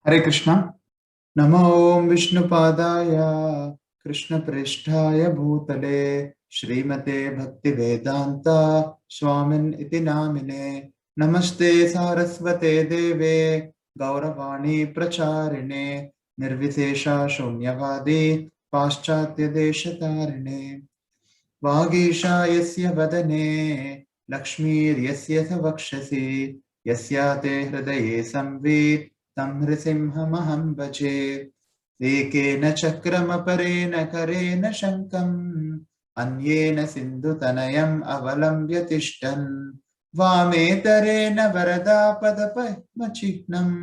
हरे कृष्णा। नमो ओम विष्णुपादाय कृष्णप्रेष्ठाय भूतले श्रीमते भक्तिवेदांता स्वामिन् इति नामिने। नमस्ते सारस्वते देवे गौरवाणी प्रचारिणे निर्विशेषा शून्यवादी पाश्चात्य देशतारिणे। वागीशा यस्य वदने लक्ष्मीर्यस्य स वक्षसि यस्याते हृदये संवित् तं नृसिंहमहं भजे। एकेन चक्रमपरेण करेण शङ्खम् अन्येन सिन्धुतनयम् अवलम्ब्य तिष्ठन् वामेतरेण वरदापदपद्मचिह्नम्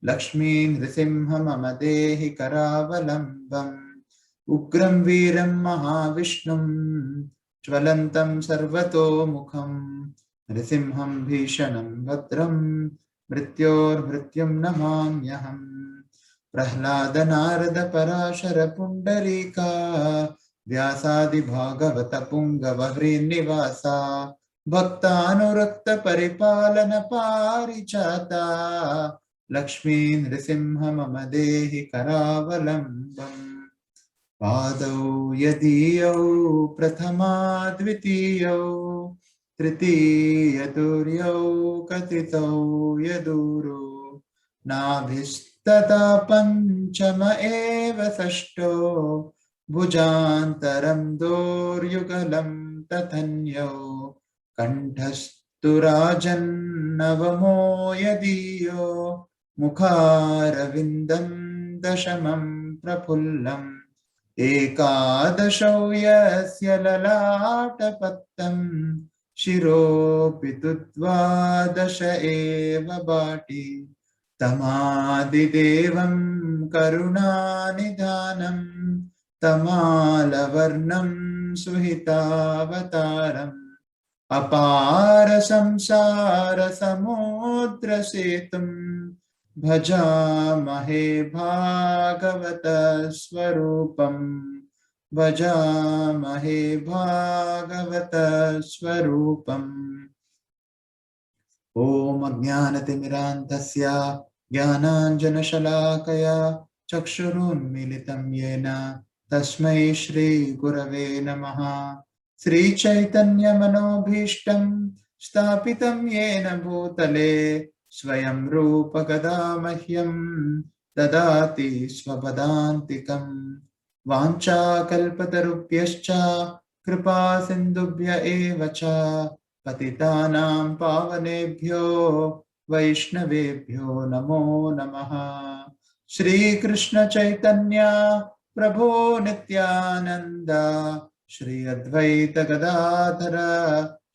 लक्ष्मी नृसिंह मम देहि करावलम्बम्। उग्रं वीरं महाविष्णुं ज्वलन्तं सर्वतोमुखं नृसिंहं भीषणं भद्रं मृत्योर्मृत्युं नमाम्यहम्। प्रह्लाद नारद पराशर पुण्डरीका व्यासादि भागवत पुंगव श्रीनिवासा भक्तानुरक्त परिपालन पारिजाता लक्ष्मी नृसिंह मम देहि करावलम्बम्। पादौ यदीयौ प्रथमा द्वितीयौ तृतीयतुर्यौ कथितौ यदूरो नाभिस्तथा पञ्चम एव षष्ठो भुजान्तरं दोर्युगलं तथन्यौ कण्ठस्तु राजन्नवमो यदीयो मुखारविन्दं दशमं प्रफुल्लम् एकादशौ यस्य ललाटपट्टं शिरोऽपि तु द्वादश एव बाटी तमादिदेवं करुणानिधानं तमालवर्णं सुहितावतारम् अपार संसार समुद्र सेतुं भजामहे भागवत स्वरूपम् भजामहे भागवत स्वरूपम्। ओम अज्ञानतिमिरान्धस्य ज्ञानाञ्जनशलाकया चक्षुरुन्मीलितं येन तस्मै श्रीगुरवे नमः। श्रीचैतन्यमनोभीष्टं स्थापितं येन भूतले स्वयं रूप गदा मह्यं ददाति स्वपदान्तिकम्। वाञ्छाकल्पतरुभ्यश्च कृपा सिन्धुभ्य एव च पतितानां पावनेभ्यो वैष्णवेभ्यो नमो नमः। श्रीकृष्ण चैतन्य प्रभो नित्यानंद श्री अद्वैत गदाधर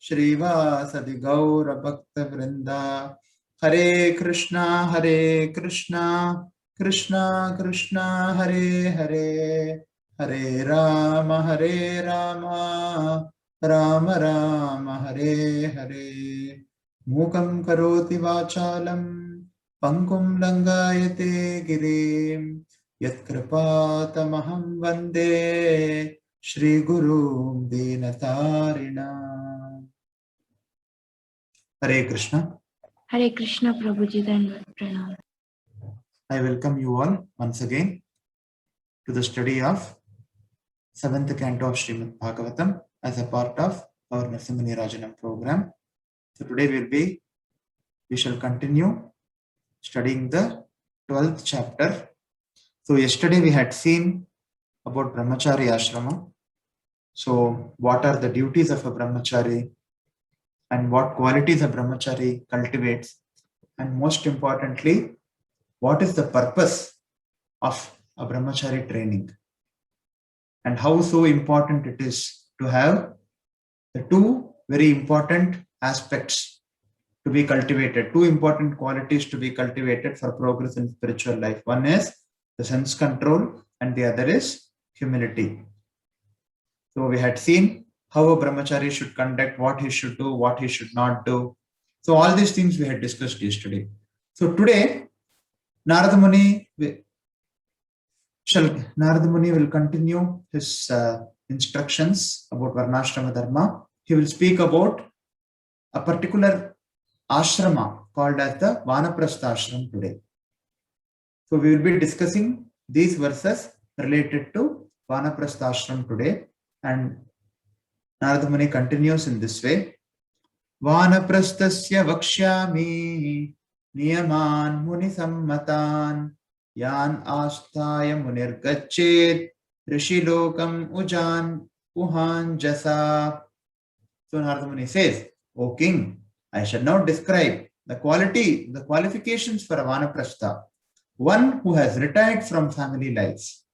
श्रीवासदि गौर भक्त वृंदा। हरे कृष्णा कृष्णा कृष्णा हरे हरे हरे राम राम राम हरे हरे। मूकं करोति वाचालं पंकुं लंघयते गिरिं यत्कृपातमहं वन्दे श्रीगुरुं दीनतारिणा। हरे कृष्ण। हरे कृष्ण प्रभु जी, धन्यवाद, प्रणाम। I welcome you all once again to the study of 7th canto of Srimad Bhagavatam as a part of our Narasimha Rajanam program. So today we shall continue studying the 12th chapter. So yesterday we had seen about Brahmachari Ashrama. So what are the duties of a Brahmachari and what qualities a Brahmachari cultivates, and most importantly, what is the purpose of a Brahmachari training and how so important it is to have the two very important aspects to be cultivated, two important qualities to be cultivated for progress in spiritual life. One is the sense control and the other is humility. So we had seen how a brahmachari should conduct, what he should do, what he should not do. So all these things we had discussed yesterday. So today Narada Muni will continue his instructions about Varnashrama Dharma. He will speak about a particular ashrama called as the Vanaprastha ashram today. So we will be discussing these verses related to Vanaprastha ashram today, and Narada Muni continues in this way. Vanaprasthasya vakshyami niyaman muni sammatan yan asthaya munir gachet rishilokam uhan jasa. So Narada Muni says, O king, I shall now describe the qualifications for a Vanaprastha, one who has retired from family lives.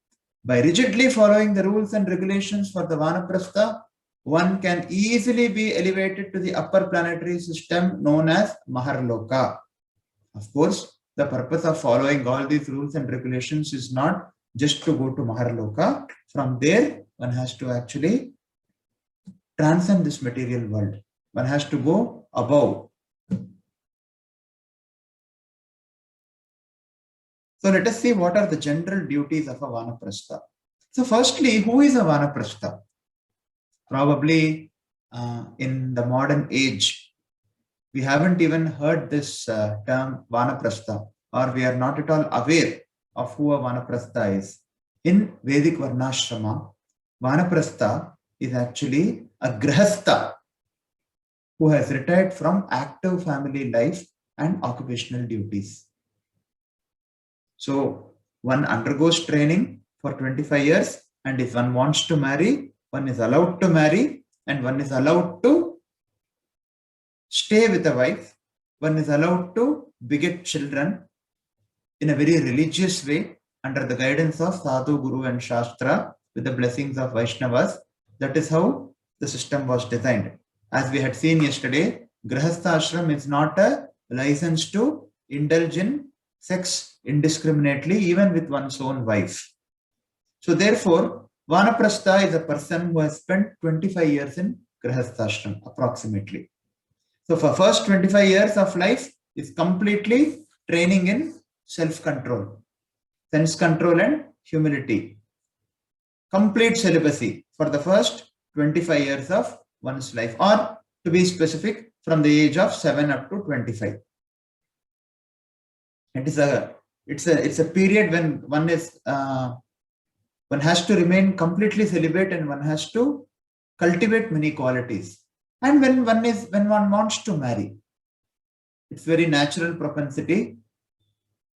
By rigidly following the rules and regulations for the Vanaprastha, one can easily be elevated to the upper planetary system known as Maharloka. Of course, the purpose of following all these rules and regulations is not just to go to Maharloka. From there, one has to actually transcend this material world. One has to go above. So let us see what are the general duties of a Vanaprastha. So firstly, who is a Vanaprastha? Probably in the modern age, we haven't even heard this term Vanaprastha, or we are not at all aware of who a Vanaprastha is. In Vedic Varnashrama, Vanaprastha is actually a Grihastha who has retired from active family life and occupational duties. So one undergoes training for 25 years, and if one wants to marry, one is allowed to marry, and one is allowed to stay with a wife. One is allowed to beget children in a very religious way under the guidance of Sadhu, Guru and Shastra with the blessings of Vaishnavas. That is how the system was designed. As we had seen yesterday, Grihastha ashram is not a license to indulge in sex indiscriminately, even with one's own wife. So therefore, Vanaprastha is a person who has spent 25 years in Grihastha ashram approximately. So for first 25 years of life is completely training in self-control, sense control and humility. Complete celibacy for the first 25 years of one's life, or to be specific, from the age of 7 up to 25. It's a period when one has to remain completely celibate, and one has to cultivate many qualities. And when one wants to marry, it's very natural propensity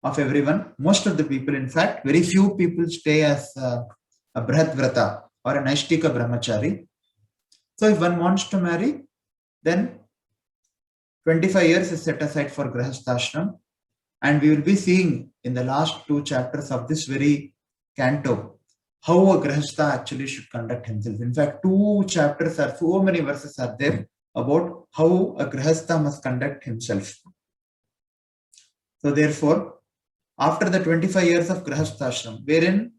of everyone. Most of the people, in fact, very few people stay as a Brihatvrata or a Naishtika Brahmachari. So if one wants to marry, then 25 years is set aside for Grihastha ashram. And we will be seeing in the last 2 chapters of this very canto how a Grihastha actually should conduct himself. In fact, 2 chapters are, so many verses are there about how a Grihastha must conduct himself. So therefore, after the 25 years of Grihastha ashram, wherein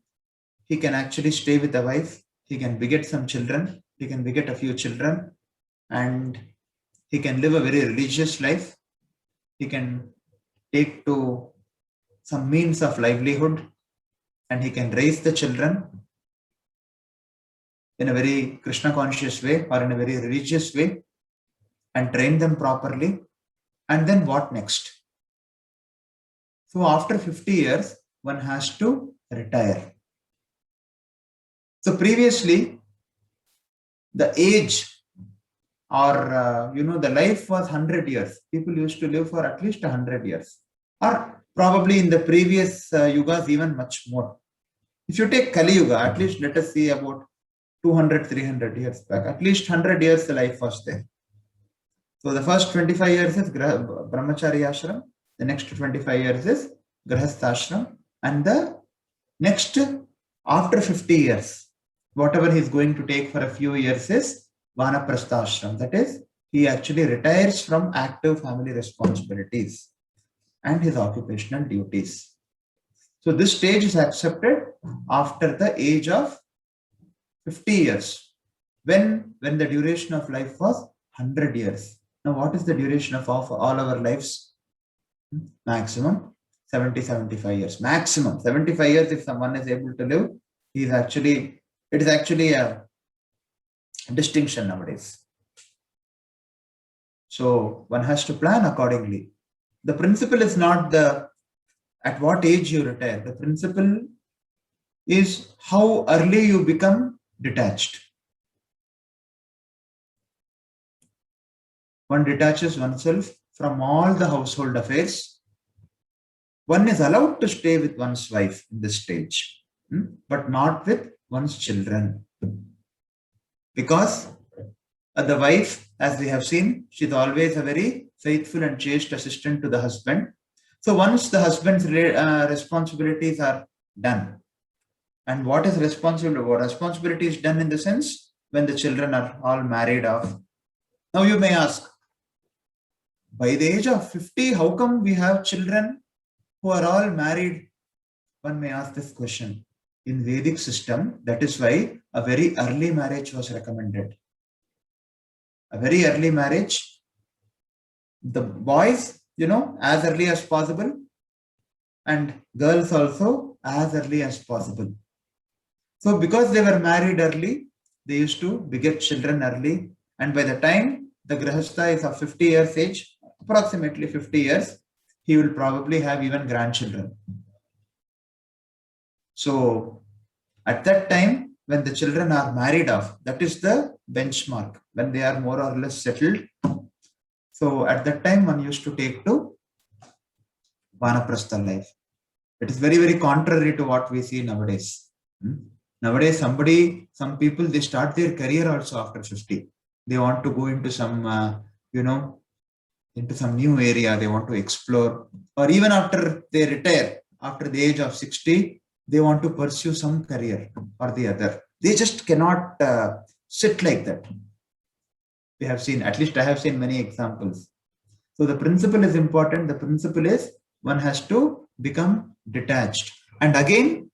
he can actually stay with a wife, he can beget some children, he can beget a few children, and he can live a very religious life. He can take to some means of livelihood, and he can raise the children in a very Krishna conscious way or in a very religious way and train them properly. And then what next? So after 50 years, one has to retire. So previously, the age or the life was 100 years. People used to live for at least 100 years, or probably in the previous yugas even much more. If you take Kali Yuga, at least let us see about 200-300 years back, at least 100 years the life was there. So the first 25 years is Brahmachari ashram, the next 25 years is Grihastha ashram, and the next after 50 years, whatever he is going to take for a few years is Vanaprastha ashram. That is, he actually retires from active family responsibilities and his occupational duties. So this stage is accepted after the age of 50 years, when the duration of life was 100 years. Now, what is the duration of all our lives? Maximum 70-75 years. Maximum 75 years if someone is able to live, it is actually a distinction nowadays. So one has to plan accordingly. The principle is not the at what age you retire. The principle is how early you become detached. One detaches oneself from all the household affairs. One is allowed to stay with one's wife in this stage, but not with one's children. Because the wife, as we have seen, she's always a very faithful and chaste assistant to the husband. So once the husband's responsibilities are done, and what is responsible? What responsibility is done in the sense when the children are all married off. Now you may ask, by the age of 50, how come we have children who are all married? One may ask this question. In Vedic system, that is why a very early marriage was recommended. A very early marriage, the boys, as early as possible, and girls also as early as possible. So because they were married early, they used to beget children early, and by the time the Grahastha is of 50 years age, approximately 50 years, he will probably have even grandchildren. So at that time, when the children are married off, that is the benchmark, when they are more or less settled. So at that time, one used to take to Vanaprastha life. It is very, very contrary to what we see nowadays. Nowadays, some people, they start their career also after 50. They want to go into some, into some new area. They want to explore, or even after they retire, after the age of 60, they want to pursue some career or the other. They just cannot sit like that. We have seen, at least I have seen many examples. So the principle is important. The principle is one has to become detached. And again,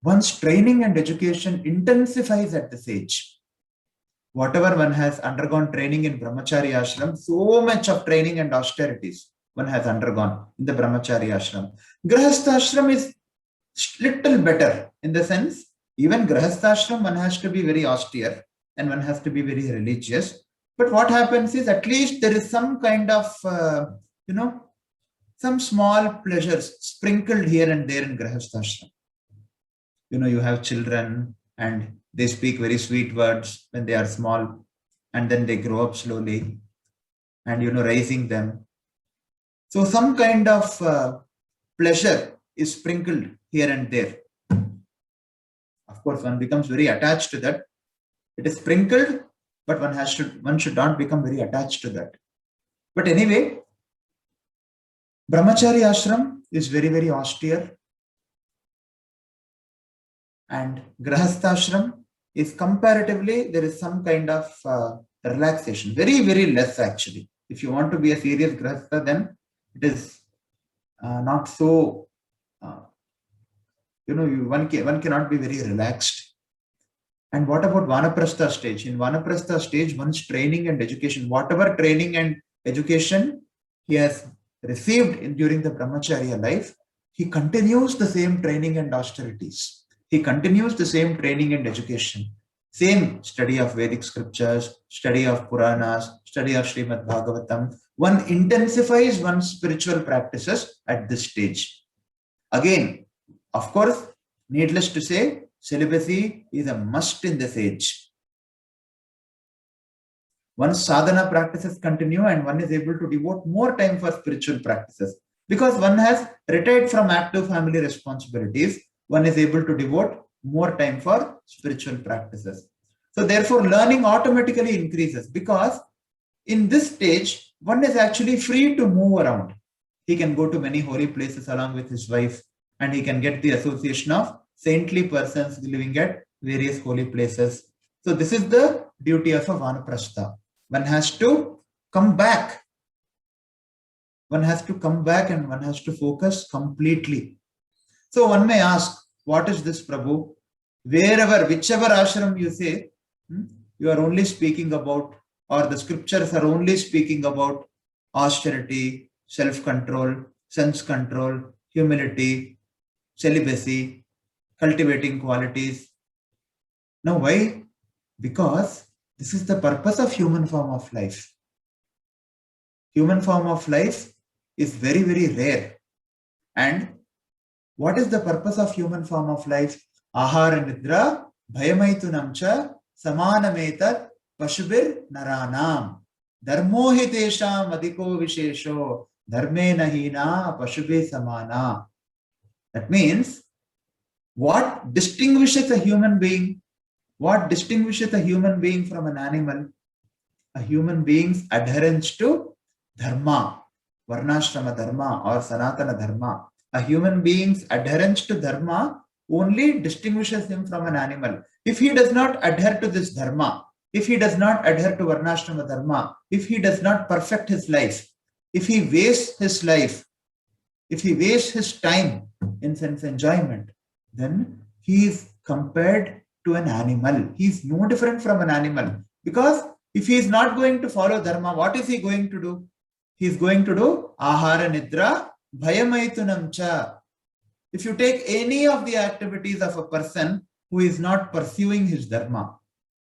one's training and education intensifies at this age. Whatever one has undergone training in Brahmachari ashram, so much of training and austerities one has undergone in the Brahmachari ashram. Grahastha ashram is little better in the sense, even Grahastha ashram, one has to be very austere and one has to be very religious. But what happens is, at least there is some kind of, some small pleasures sprinkled here and there in Grahastha ashram. You have children and they speak very sweet words when they are small, and then they grow up slowly, and raising them. So some kind of pleasure is sprinkled here and there. Of course, one becomes very attached to that. It is sprinkled, but one should not become very attached to that. But anyway, Brahmachari ashram is very, very austere, and Grahastha ashram is comparatively, there is some kind of relaxation, very, very less actually. If you want to be a serious Grahastha, then it is not so, one cannot be very relaxed. And what about Vanaprastha stage? In Vanaprastha stage, one's training and education, whatever training and education he has received during the Brahmacharya life, he continues the same training and austerities. He continues the same training and education, same study of Vedic scriptures, study of Puranas, study of Srimad Bhagavatam. One intensifies one's spiritual practices at this stage. Again, of course, needless to say, celibacy is a must in this age. One's sadhana practices continue and one is able to devote more time for spiritual practices. Because one has retired from active family responsibilities, one is able to devote more time for spiritual practices. So therefore, learning automatically increases, because in this stage, one is actually free to move around. He can go to many holy places along with his wife, and he can get the association of saintly persons living at various holy places. So this is the duty of a Vanaprastha. One has to come back. One has to come back and one has to focus completely. So one may ask, what is this, Prabhu? Whichever ashram you say, you are only speaking about, or the scriptures are only speaking about austerity, self-control, sense control, humility, celibacy, cultivating qualities. Now why? Because this is the purpose of human form of life. Human form of life is very, very rare. And what is the purpose of human form of life? Ahara nidra bhayamaitunam cha samanametat pashubir naranam dharmo hi tesham adhiko vishesho dharme nahina pashubhe samana. That means, what distinguishes a human being? What distinguishes a human being from an animal? A human being's adherence to dharma, varnashrama dharma or sanatana dharma. A human being's adherence to dharma only distinguishes him from an animal. If he does not adhere to this dharma, if he does not adhere to varnashrama dharma, if he does not perfect his life, if he wastes his life, if he wastes his time in sense enjoyment, then he is compared to an animal. He is no different from an animal. Because if he is not going to follow dharma, what is he going to do? He is going to do ahara nidra bhayamaitunam cha. If you take any of the activities of a person who is not pursuing his dharma,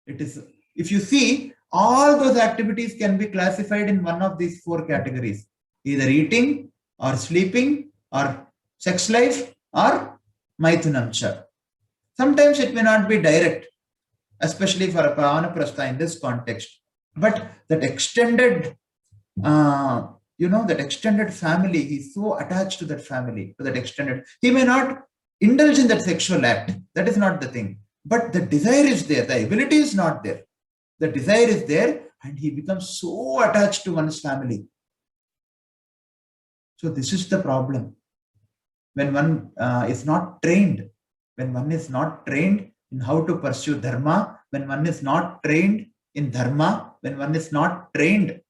it is, if you see, all those activities can be classified in one of these four categories: either eating or sleeping or sex life or maitunam cha. Sometimes it may not be direct, especially for a vanaprastha in this context, but that extended that extended family, he's so attached to that family, to that extended, he may not indulge in that sexual act. That is not the thing. But the desire is there, the ability is not there. The desire is there, and he becomes so attached to one's family. So this is the problem. When one is not trained, when one is not trained in how to pursue dharma, when one is not trained in dharma, when one is not trained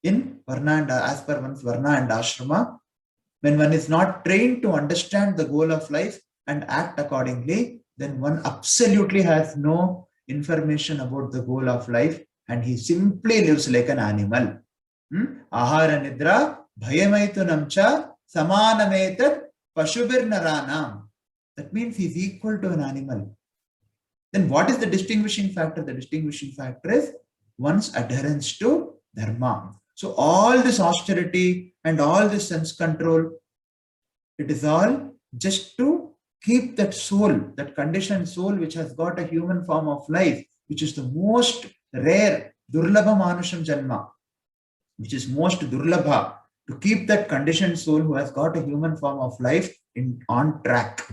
in varna and as per one's varna and ashrama, when one is not trained to understand the goal of life and act accordingly, then one absolutely has no information about the goal of life, and he simply lives like an animal. Ahara nidra bhayamaitunam cha samanametat pashubir naranam. That means he is equal to an animal. Then what is the distinguishing factor? The distinguishing factor is one's adherence to dharma. So all this austerity and all this sense control, it is all just to keep that soul, that conditioned soul which has got a human form of life, which is the most rare, durlabha manusham janma, which is most durlabha, to keep that conditioned soul who has got a human form of life on track,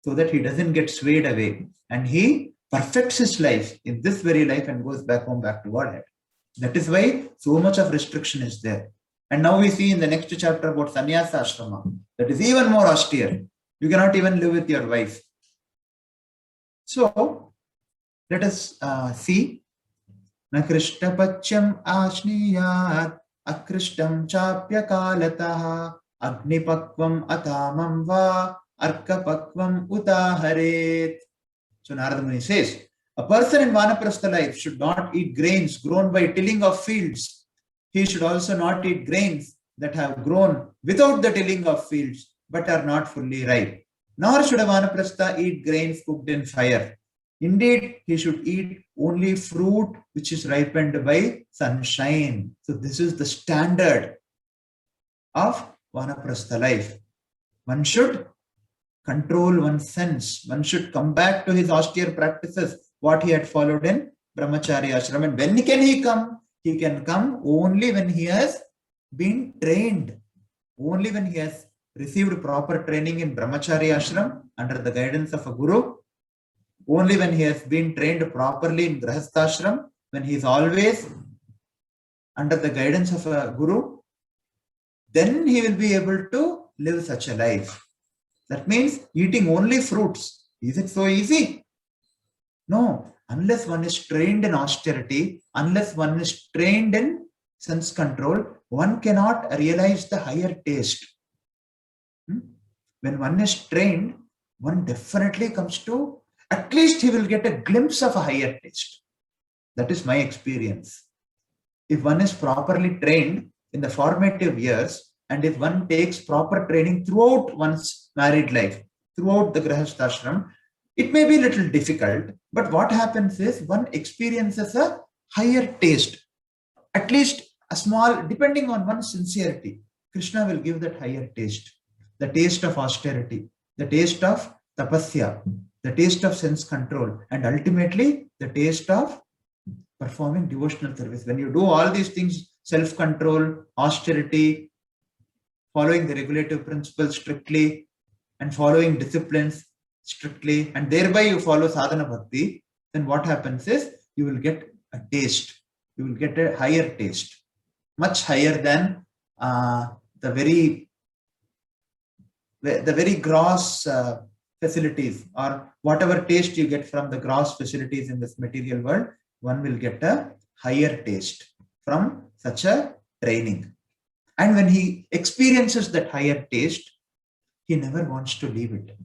so that he doesn't get swayed away and he perfects his life in this very life and goes back home, back to Godhead. That is why so much of restriction is there. And now we see in the next chapter about sannyasa ashrama, that is even more austere. You cannot even live with your wife. So let us see. Na krishna pachyam ashniyat akrishtam chapya kalataha agnipakvam atamam va arkapakvam utaharet. So Narada Muni says, a person in Vanaprastha life should not eat grains grown by tilling of fields. He should also not eat grains that have grown without the tilling of fields but are not fully ripe. Nor should a Vanaprastha eat grains cooked in fire. Indeed, he should eat only fruit which is ripened by sunshine. So this is the standard of Vanaprastha life. One should control one's sense. One should come back to his austere practices, what he had followed in Brahmacharya ashram. And when can he come? He can come only when he has been trained. Only when he has received proper training in Brahmacharya ashram under the guidance of a guru. Only when he has been trained properly in Grihastha ashram, when he is always under the guidance of a guru, then he will be able to live such a life. That means eating only fruits. Is it so easy? No. Unless one is trained in austerity, unless one is trained in sense control, one cannot realize the higher taste. When one is trained, one definitely comes to, at least he will get a glimpse of a higher taste. That is my experience. If one is properly trained in the formative years, and if one takes proper training throughout one's married life, throughout the Grihastha ashram, it may be a little difficult, but what happens is one experiences a higher taste, at least a small, depending on one's sincerity. Krishna will give that higher taste. the taste of austerity, the taste of tapasya, the taste of sense control, and ultimately the taste of performing devotional service. When you do all these things, self-control, austerity, following the regulative principles strictly, and following disciplines strictly, and thereby you follow sadhana bhakti, then what happens is you will get a taste. You will get a higher taste, much higher than the very gross facilities, or whatever taste you get from the gross facilities in this material world. One will get a higher taste from such a training. And when he experiences that higher taste, he never wants to leave it.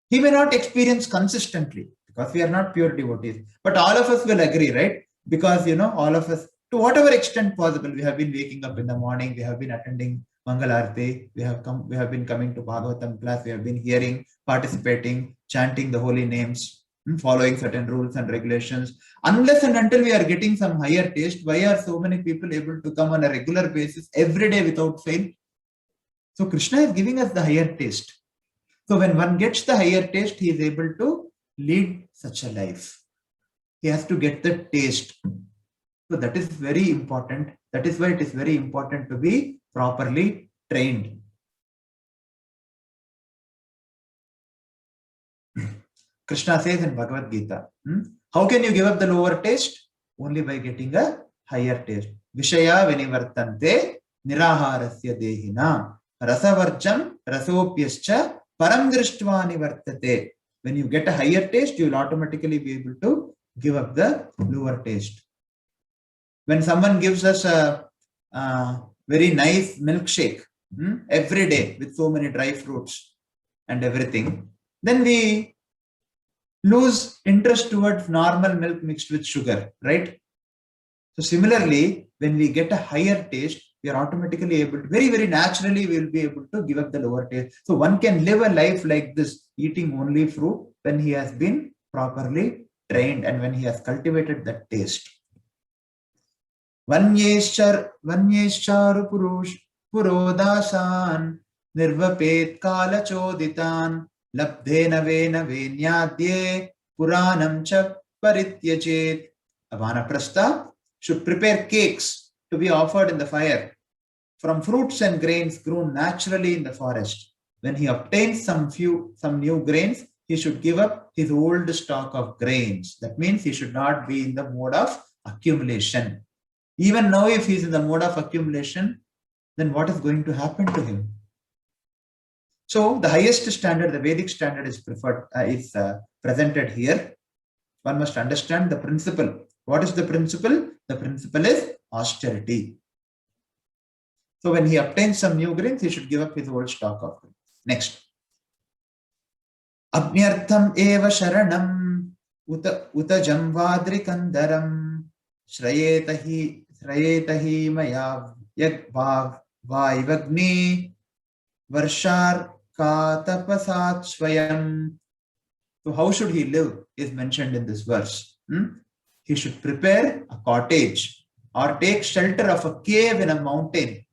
He may not experience consistently because we are not pure devotees, but all of us will agree, right? Because, all of us, to whatever extent possible, we have been waking up in the morning, we have been attending Mangal Arati, we have been coming to Bhagavatam class, we have been hearing, participating, chanting the holy names, following certain rules and regulations. Unless and until we are getting some higher taste, why are so many people able to come on a regular basis every day without fail? So Krishna is giving us the higher taste. So when one gets the higher taste, he is able to lead such a life. He has to get the taste. So that is very important. That is why it is very important to be properly trained. Krishna says in Bhagavad Gita, how can you give up the lower taste? Only by getting a higher taste. Vishaya vinivartante niraharasya dehina rasavarjam rasopyascha param drishtva nivartate. When you get a higher taste, you will automatically be able to give up the lower taste. When someone gives us a very nice milkshake every day with so many dry fruits and everything, then we lose interest towards normal milk mixed with sugar, right? So similarly, when we get a higher taste, we are automatically able to, very, very naturally, we will be able to give up the lower taste. So one can live a life like this, eating only fruit, when he has been properly trained and when he has cultivated that taste. Vanyeshcharu purush purodasan nirvapet kala choditan labdhena vena venyadye puranam cha parityachet. A vanaprastha should prepare cakes to be offered in the fire from fruits and grains grown naturally in the forest. When he obtains some new grains, he should give up his old stock of grains. That means he should not be in the mode of accumulation. Even now, if he is in the mode of accumulation, then what is going to happen to him? So the highest standard, the Vedic standard, is presented here. One must understand the principle. What is the principle? The principle is austerity. So when he obtains some new grains, he should give up his old stock of grains. Next. Abnyartham eva sharanam uta jamvadrikandaram shrayetahi maya yagvav vaivagni varshar ka tapasat swayam. So how should he live is mentioned in this verse. He should prepare a cottage or take shelter of a cave in a mountain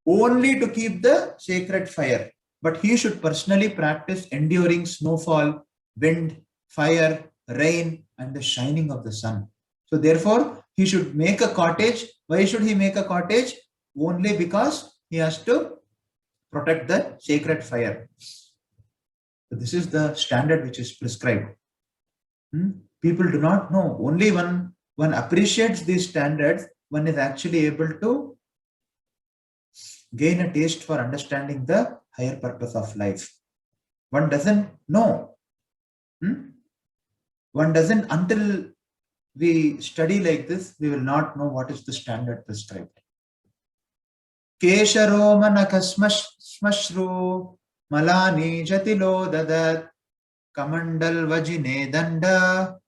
only to keep the sacred fire. But he should personally practice enduring snowfall, wind, fire, rain, and the shining of the sun. So therefore, he should make a cottage. Why should he make a cottage? Only because he has to protect the sacred fire. So this is the standard which is prescribed. People do not know. Only one appreciates these standards, one is actually able to gain a taste for understanding the higher purpose of life. One doesn't know. One doesn't, until we study like this, we will not know what is the standard prescribed. Kesharo manakasmashru malani jatilo dadat kamandal vajine danda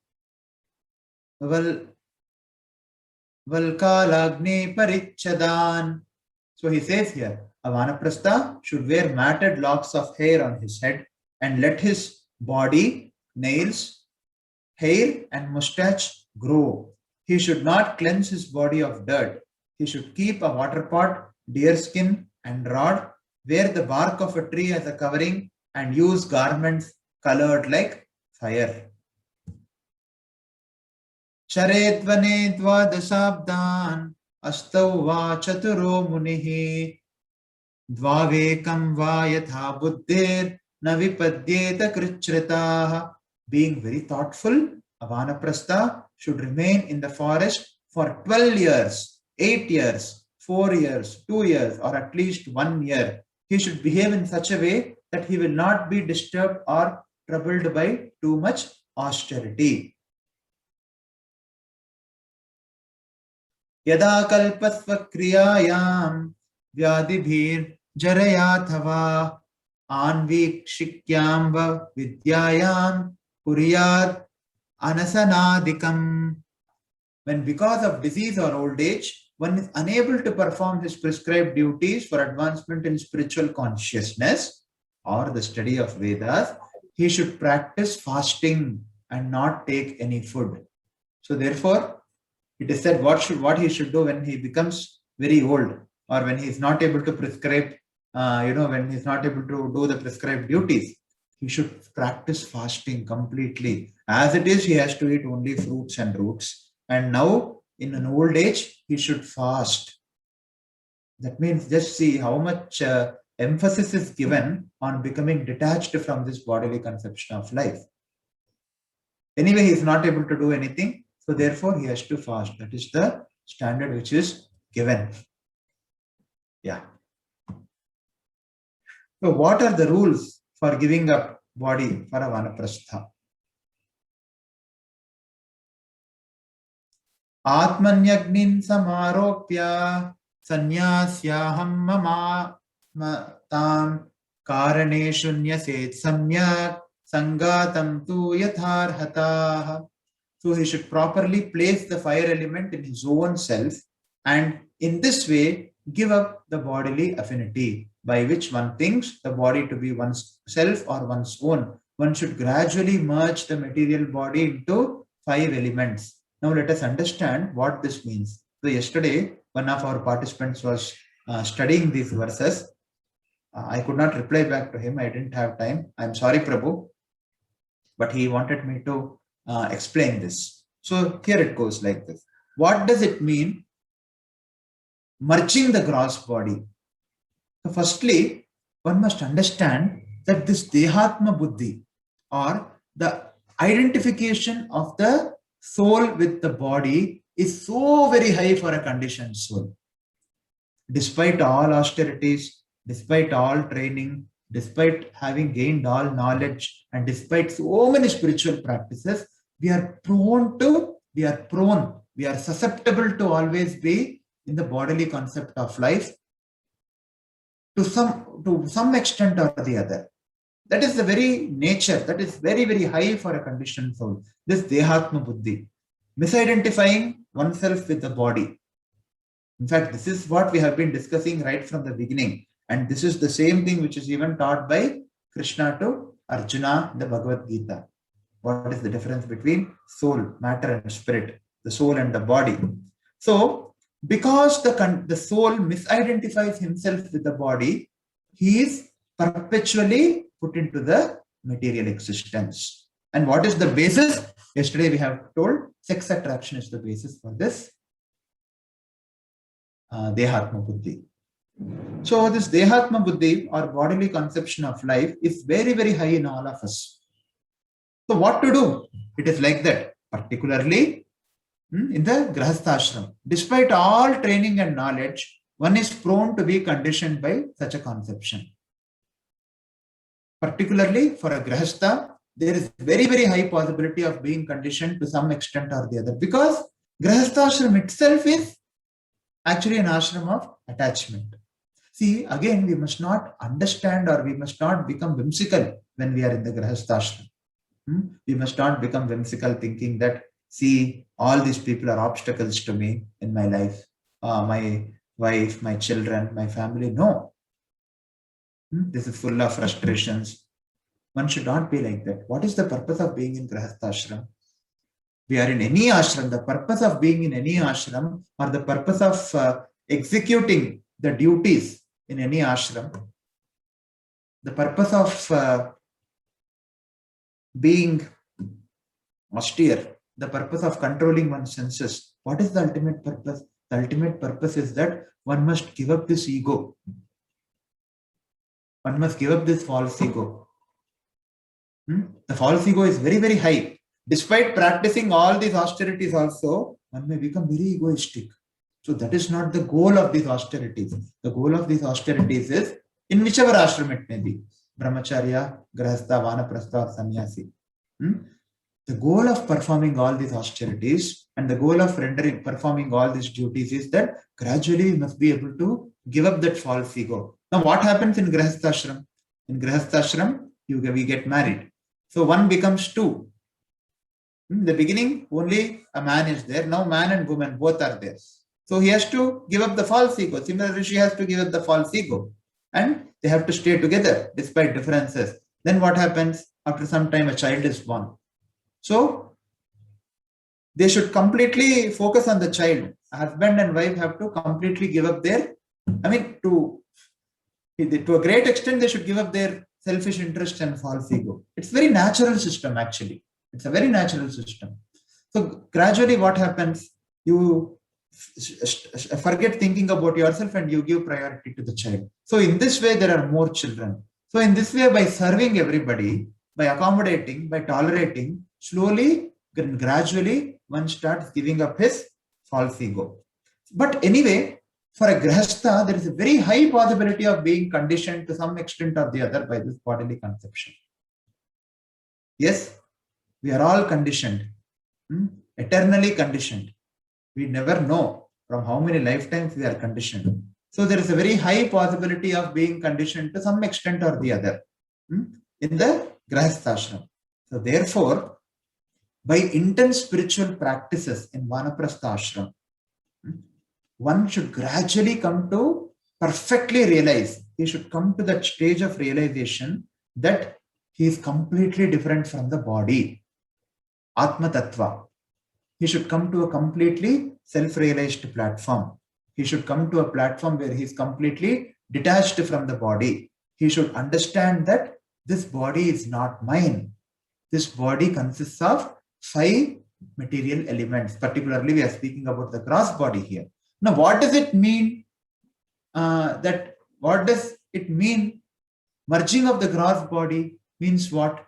valkalagni parichadan. So he says here, a vanaprastha should wear matted locks of hair on his head and let his body, nails, hair and mustache grow. He should not cleanse his body of dirt. He should keep a water pot, deer skin and rod wear the bark of a tree as a covering, and use garments colored like fire. Charedvane dvadashabdan astau va chaturo munihi dvavekam va yatha buddhir navipadyeta krichritaha. Being very thoughtful, a vanaprastha should remain in the forest for 12 years, 8 years, 4 years, 2 years, or at least 1 year. He should behave in such a way that he will not be disturbed or troubled by too much austerity. Yada kalpasva kriyayam vyadibhir jarayathava anvikshikyamba vidyayam kuriyat anasanadikam. When because of disease or old age, one is unable to perform his prescribed duties for advancement in spiritual consciousness or the study of Vedas, he should practice fasting and not take any food. So therefore, it is said what he should do when he becomes very old, or when he is not able to prescribe, when he is not able to do the prescribed duties. He should practice fasting completely. As it is, he has to eat only fruits and roots. And now, in an old age, he should fast. That means just see how much emphasis is given on becoming detached from this bodily conception of life. Anyway, he is not able to do anything, so therefore he has to fast. That is the standard which is given. Yeah. So what are the rules for giving up body for a vanaprastha? Atmanyagnin samaropya sanyasyaham mamatam karane shunyaset samyak sangatam tu yatharhatah. So he should properly place the fire element in his own self, and in this way give up the bodily affinity, by which one thinks the body to be one's self or one's own. One should gradually merge the material body into 5 elements. Now let us understand what this means. So yesterday, one of our participants was studying these verses. I could not reply back to him. I didn't have time. I'm sorry, Prabhu. But he wanted me to explain this. So here it goes like this. What does it mean? Merging the gross body. So firstly, one must understand that this Dehatma Buddhi, or the identification of the soul with the body, is so very high for a conditioned soul. Despite all austerities, despite all training, despite having gained all knowledge, and despite so many spiritual practices, we are susceptible to always be in the bodily concept of life to some extent or the other. That is the very nature, that is very, very high for a conditioned soul. This Dehatma Buddhi, misidentifying oneself with the body. In fact, this is what we have been discussing right from the beginning. And this is the same thing which is even taught by Krishna to Arjuna in the Bhagavad Gita. What is the difference between soul, matter and spirit, the soul and the body? So, because the soul misidentifies himself with the body, he is perpetually put into the material existence. And what is the basis? Yesterday we have told sex attraction is the basis for this Dehatma Buddhi. So this Dehatma Buddhi, or bodily conception of life, is very, very high in all of us. So what to do? It is like that, particularly in the Grahasthashram. Despite all training and knowledge, one is prone to be conditioned by such a conception. Particularly for a Grahastha, there is very, very high possibility of being conditioned to some extent or the other, because Grahasthashram itself is actually an ashram of attachment. See, again, we must not understand, or we must not become whimsical when we are in the Grahasthashram. We must not become whimsical thinking that, see, all these people are obstacles to me in my life, my wife, my children, my family. No. This is full of frustrations. One should not be like that. What is the purpose of being in Grahasthashram? We are in any ashram. The purpose of being in any ashram, or the purpose of executing the duties in any ashram, the purpose of being austere, the purpose of controlling one's senses. What is the ultimate purpose? The ultimate purpose is that one must give up this ego. One must give up this false ego. The false ego is very, very high. Despite practicing all these austerities also, one may become very egoistic. So that is not the goal of these austerities. The goal of these austerities is, in whichever ashram it may be, brahmacharya, grahastha, vanaprastha or sannyasi. The goal of performing all these austerities and the goal of performing all these duties is that gradually we must be able to give up that false ego. Now what happens in grahastha ashram? In grahastha ashram, we get married. So one becomes two. In the beginning, only a man is there. Now man and woman both are there. So he has to give up the false ego. Similarly, she has to give up the false ego. And they have to stay together despite differences. Then what happens? After some time, a child is born. So they should completely focus on the child. A husband and wife have to completely give up their, to a great extent, they should give up their selfish interest and false ego. It's a very natural system, actually. It's a very natural system. So gradually what happens? You forget thinking about yourself and you give priority to the child. So in this way, there are more children. So in this way, by serving everybody, by accommodating, by tolerating, slowly, gradually, one starts giving up his false ego. But anyway, for a grahastha, there is a very high possibility of being conditioned to some extent or the other by this bodily conception. Yes, we are all conditioned, eternally conditioned. We never know from how many lifetimes we are conditioned. So there is a very high possibility of being conditioned to some extent or the other in the grahastha ashram. So therefore, by intense spiritual practices in vanaprastha ashram, one should gradually come to perfectly realize. He should come to that stage of realization that he is completely different from the body. Atma Tattva. He should come to a completely self-realized platform. He should come to a platform where he is completely detached from the body. He should understand that this body is not mine. This body consists of 5 material elements. Particularly, we are speaking about the gross body here. Now, what does it mean? What does it mean? Merging of the gross body means what?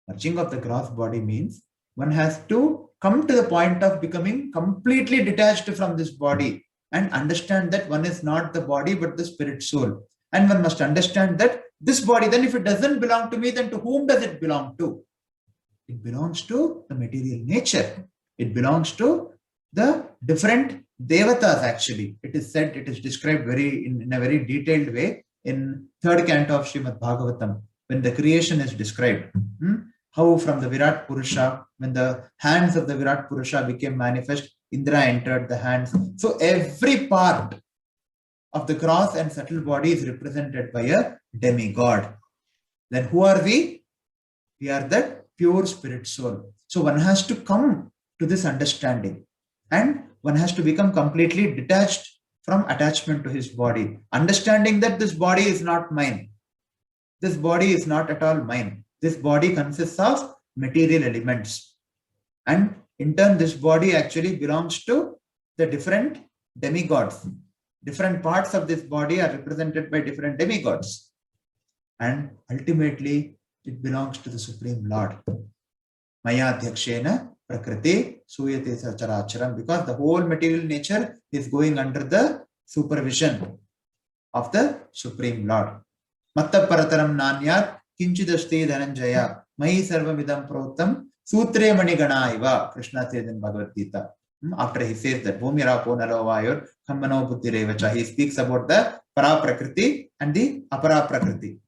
Merging of the gross body means one has to come to the point of becoming completely detached from this body and understand that one is not the body but the spirit soul. And one must understand that this body, then if it doesn't belong to me, then to whom does it belong to? It belongs to the material nature. It belongs to the different devatas actually. It is said, it is described in a very detailed way in 3rd canto of Srimad Bhagavatam when the creation is described. How from the Virat Purusha, when the hands of the Virat Purusha became manifest, Indra entered the hands. So every part of the gross and subtle body is represented by a demigod. Then who are we? We are the pure spirit soul. So one has to come to this understanding and one has to become completely detached from attachment to his body, understanding that this body is not mine. This body is not at all mine. This body consists of material elements. And in turn, this body actually belongs to the different demigods. Different parts of this body are represented by different demigods. And ultimately, it belongs to the Supreme Lord. Maya Dhyakshena Prakriti Suyate Sacharacharam, because the whole material nature is going under the supervision of the Supreme Lord. Matta Parataram Nanyat Kinchidasti Dhananjaya Mahi Sarvamidam Protam Sutre Manigana Iva, Krishna says in Bhagavad Gita. After he says that Bhumirapo Nalovayur Khammano Buddhirevacha, he speaks about the Para Prakriti and the Apara Prakriti.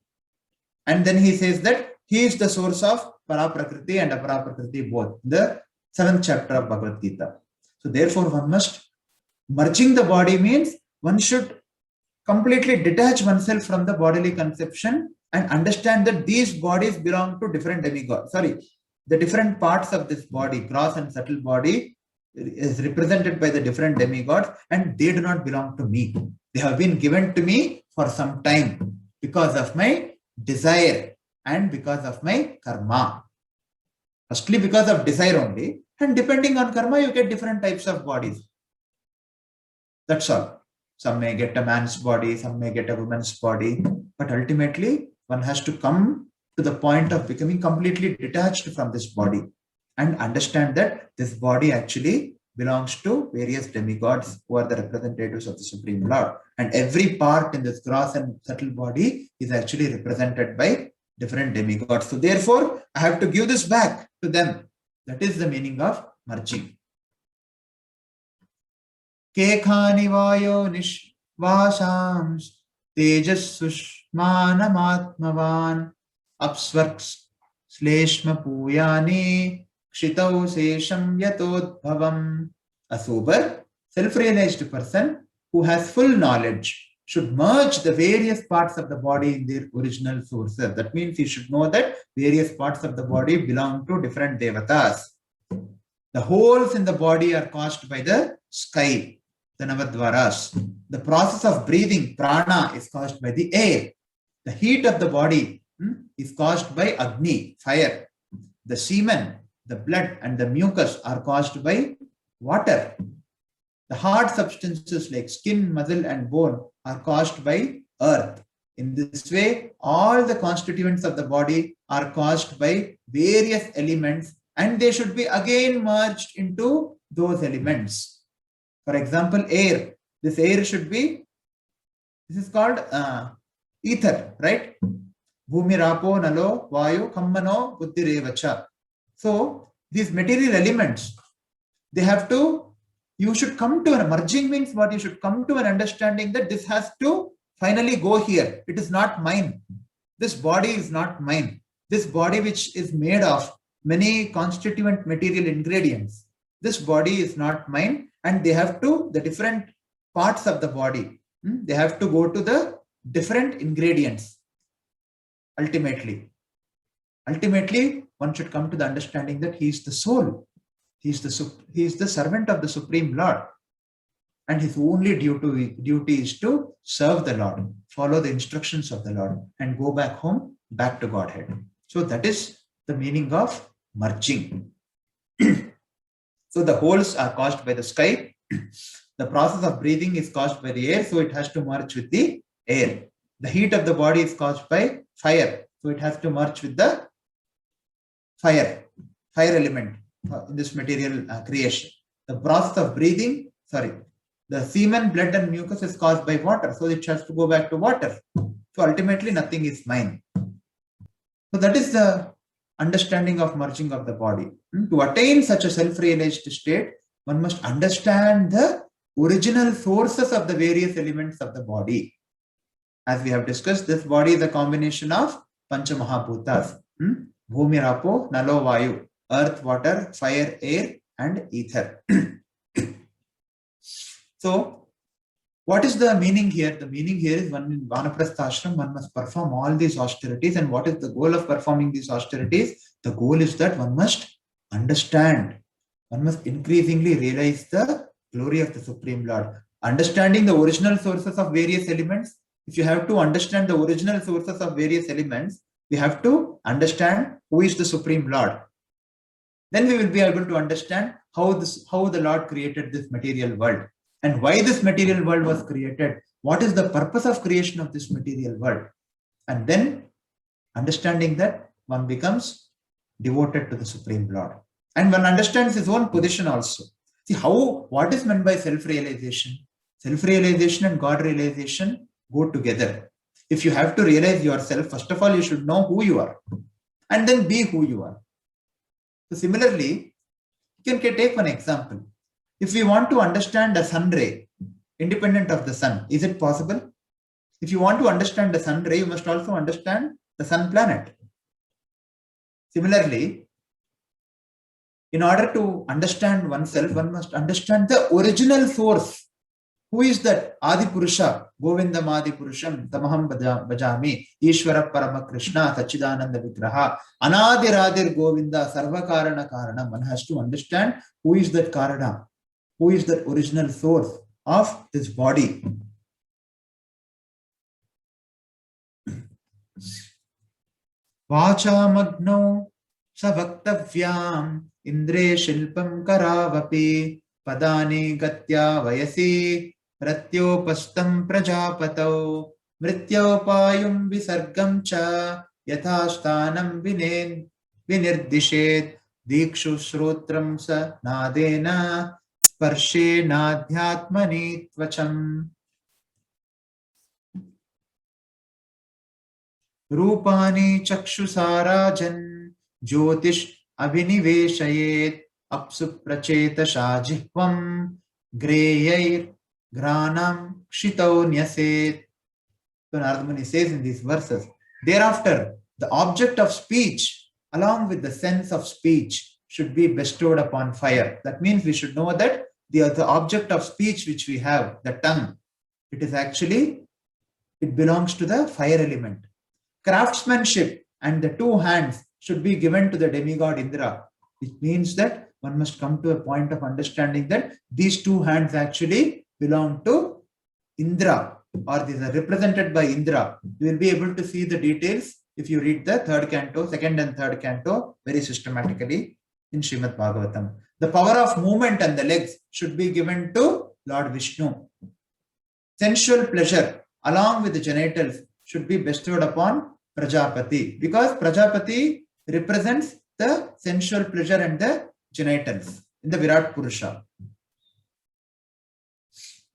And then he says that he is the source of Para Prakriti and Apara Prakriti both. The 7th chapter of Bhagavad Gita. So therefore one must, merging the body means one should completely detach oneself from the bodily conception and understand that these bodies belong to different demigods. The different parts of this body, gross and subtle body, is represented by the different demigods and they do not belong to me. They have been given to me for some time. Because of my desire and because of my karma. Firstly, because of desire only, and depending on karma, you get different types of bodies. That's all. Some may get a man's body, some may get a woman's body, but ultimately, one has to come to the point of becoming completely detached from this body and understand that this body actually belongs to various demigods who are the representatives of the Supreme Lord. And every part in this gross and subtle body is actually represented by different demigods. So therefore, I have to give this back to them. That is the meaning of merging. Kekhani vayo nishvashams tejas sushmanamatmavan apsvarks sleshma puyani kshitau sesham yatodbhavam. A sober, self-realized person who has full knowledge should merge the various parts of the body in their original sources. That means he should know that various parts of the body belong to different devatas. The holes in the body are caused by the sky, the Navadvaras. The process of breathing, prana, is caused by the air. The heat of the body is caused by Agni, fire. The semen, the blood, and the mucus are caused by water. The hard substances like skin, muscle, and bone are caused by earth. In this way, all the constituents of the body are caused by various elements, and they should be again merged into those elements. For example, air. This air should be, this is called ether, right? Bhumi, rapo, nalo, vayu, kammano, buddhirevacha. So, these material elements, they have to, you should come to, merging means what? You should come to an understanding that this has to finally go here. It is not mine. This body is not mine. This body, which is made of many constituent material ingredients, this body is not mine, and they have to, the different parts of the body, they have to go to the different ingredients. Ultimately, one should come to the understanding that he is the soul. He is the servant of the Supreme Lord, and his only duty is to serve the Lord, follow the instructions of the Lord, and go back home, back to Godhead. So that is the meaning of merging. So the holes are caused by the sky. The process of breathing is caused by the air, so it has to merge with the air. The heat of the body is caused by fire, so it has to merge with the fire element in this material creation. The process of breathing, the semen, blood, and mucus is caused by water, so it has to go back to water. So ultimately, nothing is mine. So that is the understanding of merging of the body. To attain such a self-realized state, one must understand the original sources of the various elements of the body. As we have discussed, this body is a combination of Pancha Mahabhutas, Bhumi, Rapo, Nalo, Vayu, earth, water, fire, air, and ether. So, what is the meaning here? The meaning here is, one in Vanaprastha ashram, one must perform all these austerities. And what is the goal of performing these austerities? The goal is that one must understand, one must increasingly realize the glory of the Supreme Lord. Understanding the original sources of various elements. If you have to understand the original sources of various elements, we have to understand who is the Supreme Lord. Then we will be able to understand how the Lord created this material world, and why this material world was created. What is the purpose of creation of this material world? And then, understanding that, one becomes devoted to the Supreme Lord. And one understands his own position also. See what is meant by self-realization? Self-realization and God-realization go together. If you have to realize yourself, first of all, you should know who you are, and then be who you are. So similarly, you can take one example. If we want to understand a sun ray independent of the sun, is it possible? If you want to understand the sun ray, you must also understand the sun planet. Similarly, in order to understand oneself, one must understand the original source. Who is that? Adi Purusha, Govindam Adi Purusham, Tamaham Bhajami, Ishvara Parama Krishna, Sachidananda Vigraha, Anadir Adir Govinda, Sarva Karana Karana. One has to understand who is that Karana, who is that original source of this body. Vachamagno savaktavyam indre shilpam karavapi padani gatya vayasi pratyopastam prajapatau mrityopayum visargam cha yathasthanam vinirdishet dikshu shrotram sa nadena sparshe nadhyatmani tvacham. Rupani chakshusarajan jyotish abhiniveshayet apsu pracheta shajihvam greyayir granam kshitau nyaset. So Narada Muni says in these verses, thereafter the object of speech along with the sense of speech should be bestowed upon fire. That means we should know that the object of speech which we have, the tongue, it belongs to the fire element. Craftsmanship and the two hands should be given to the demigod Indra. It means that one must come to a point of understanding that these two hands actually belong to Indra, or these are represented by Indra. You will be able to see the details if you read the third canto, second and third canto very systematically in Srimad Bhagavatam. The power of movement and the legs should be given to Lord Vishnu. Sensual pleasure along with the genitals should be bestowed upon Prajapati, because Prajapati represents the sensual pleasure and the genitals in the Virat Purusha.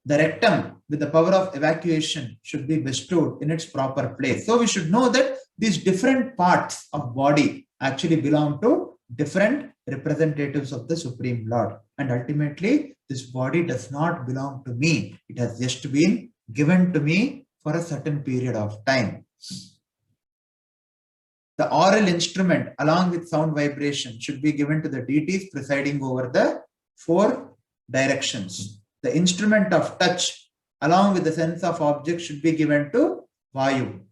The rectum with the power of evacuation should be bestowed in its proper place. So we should know that these different parts of body actually belong to different representatives of the Supreme Lord. And ultimately, this body does not belong to me. It has just been given to me for a certain period of time. The oral instrument along with sound vibration should be given to the deities presiding over the four directions. The instrument of touch along with the sense of object should be given to Vayu.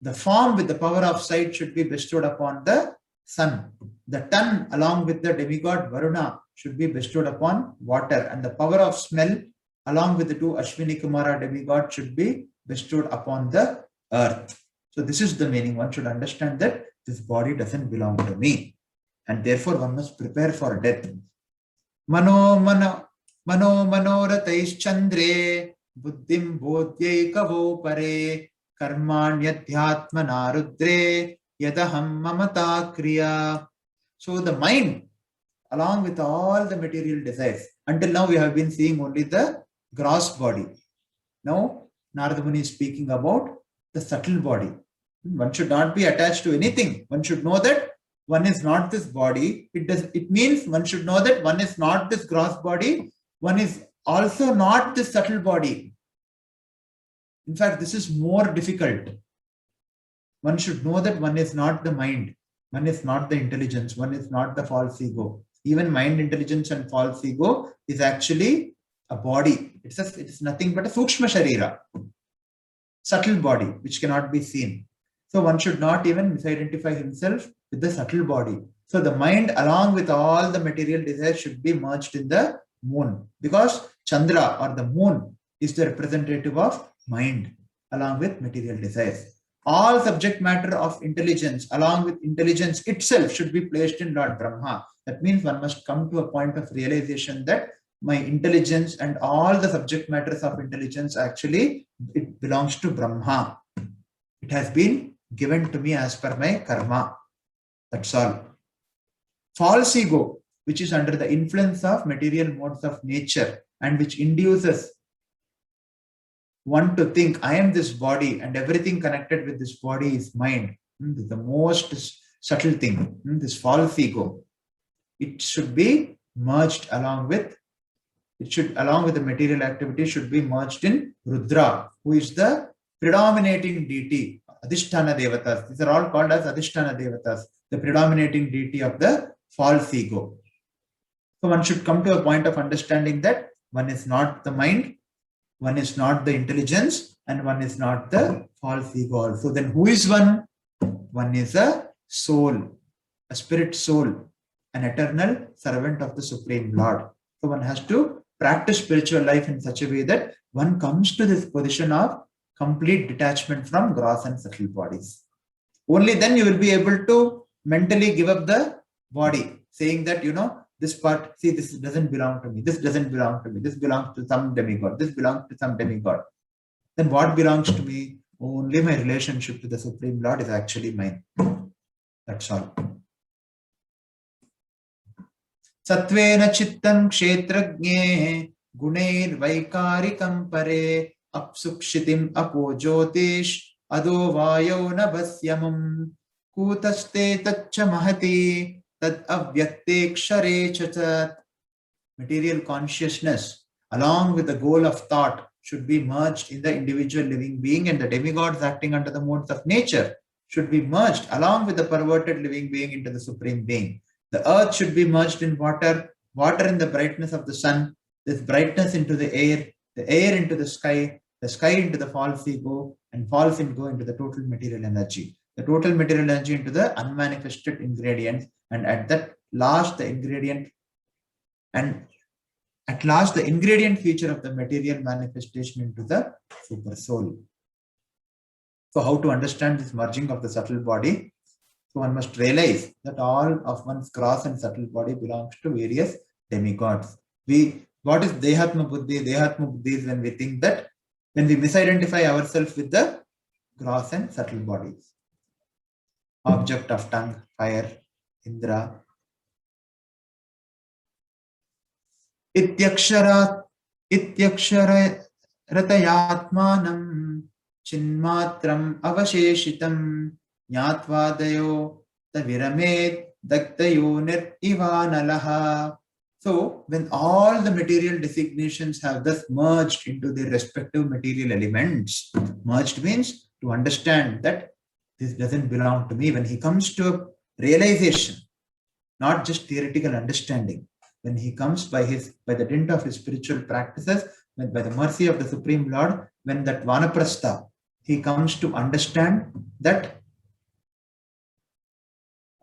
The form with the power of sight should be bestowed upon the sun. The tongue along with the demigod Varuna should be bestowed upon water, and the power of smell along with the two Ashwini Kumara demigods should be bestowed upon the earth. So this is the meaning. One should understand that this body doesn't belong to me, and therefore one must prepare for death. Mano manoratais chandre buddhim bodhyai kavo pare karmanyadhyatmana rudre yadaham mamata kriya. So the mind along with all the material desires. Until now we have been seeing only the gross body. Now Narada Muni is speaking about the subtle body. One should not be attached to anything. One should know that one is not this body. It means one should know that one is not this gross body. One is also not this subtle body. In fact, this is more difficult. One should know that one is not the mind. One is not the intelligence. One is not the false ego. Even mind, intelligence and false ego is actually a body. It's nothing but a sukshma sharira, subtle body which cannot be seen. So one should not even misidentify himself with the subtle body. So the mind along with all the material desires should be merged in the moon, because Chandra or the moon is the representative of mind along with material desires. All subject matter of intelligence along with intelligence itself should be placed in Lord Brahma. That means one must come to a point of realization that my intelligence and all the subject matters of intelligence actually it belongs to Brahma. It has been given to me as per my karma. That's all. False ego, which is under the influence of material modes of nature and which induces one to think I am this body and everything connected with this body is mind. This is the most subtle thing. This false ego. It should be merged along with the material activity should be merged in Rudra, who is the predominating deity, Adhisthana Devatas. These are all called as Adhisthana Devatas, the predominating deity of the false ego. So one should come to a point of understanding that one is not the mind, one is not the intelligence, and one is not the false ego also. Then who is one? One is a soul, a spirit soul, an eternal servant of the Supreme Lord. So one has to practice spiritual life in such a way that one comes to this position of complete detachment from gross and subtle bodies. Only then you will be able to mentally give up the body, saying that, this part, see, this doesn't belong to me, this doesn't belong to me, this belongs to some demigod, this belongs to some demigod. Then what belongs to me? Only my relationship to the Supreme Lord is actually mine. That's all. Satvena chittam kshetragne gunair vaikarikam pare apsukshitim apo jyotish ado vayo navasyamam kutaste tacha mahati tad avyakte kshare chachat. Material consciousness, along with the goal of thought, should be merged in the individual living being, and the demigods acting under the modes of nature should be merged along with the perverted living being into the Supreme Being. The earth should be merged in water, water in the brightness of the sun, this brightness into the air into the sky into the false ego, and false ego into the total material energy. The total material energy into the unmanifested ingredients, and at that last the ingredient, and at last the ingredient feature of the material manifestation into the super soul. So how to understand this merging of the subtle body? So one must realize that all of one's gross and subtle body belongs to various demigods. What is Dehatma Buddhi? Dehatma Buddhi is when we think that, when we misidentify ourselves with the gross and subtle bodies. Object of tongue, fire, Indra. Ityakshara ratayatmanam chinmatram avasheshitam Nyatvadeyo Taviramed Daktayo Ivanalaha. So, when all the material designations have thus merged into their respective material elements, merged means to understand that this doesn't belong to me. When he comes to a realization, not just theoretical understanding, when he comes by the dint of his spiritual practices, by the mercy of the Supreme Lord, when that Vanaprastha, he comes to understand that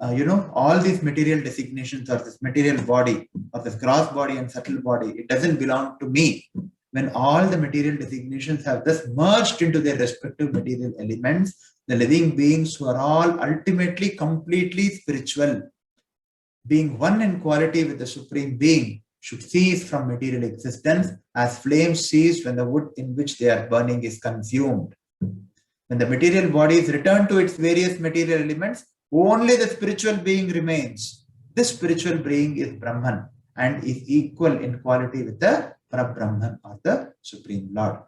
all these material designations, or this material body, or this gross body and subtle body, it doesn't belong to me. When all the material designations have thus merged into their respective material elements, the living beings who are all ultimately completely spiritual, being one in quality with the Supreme Being, should cease from material existence as flames cease when the wood in which they are burning is consumed. When the material body is returned to its various material elements, only the spiritual being remains. This spiritual being is Brahman and is equal in quality with the Parabrahman or the Supreme Lord.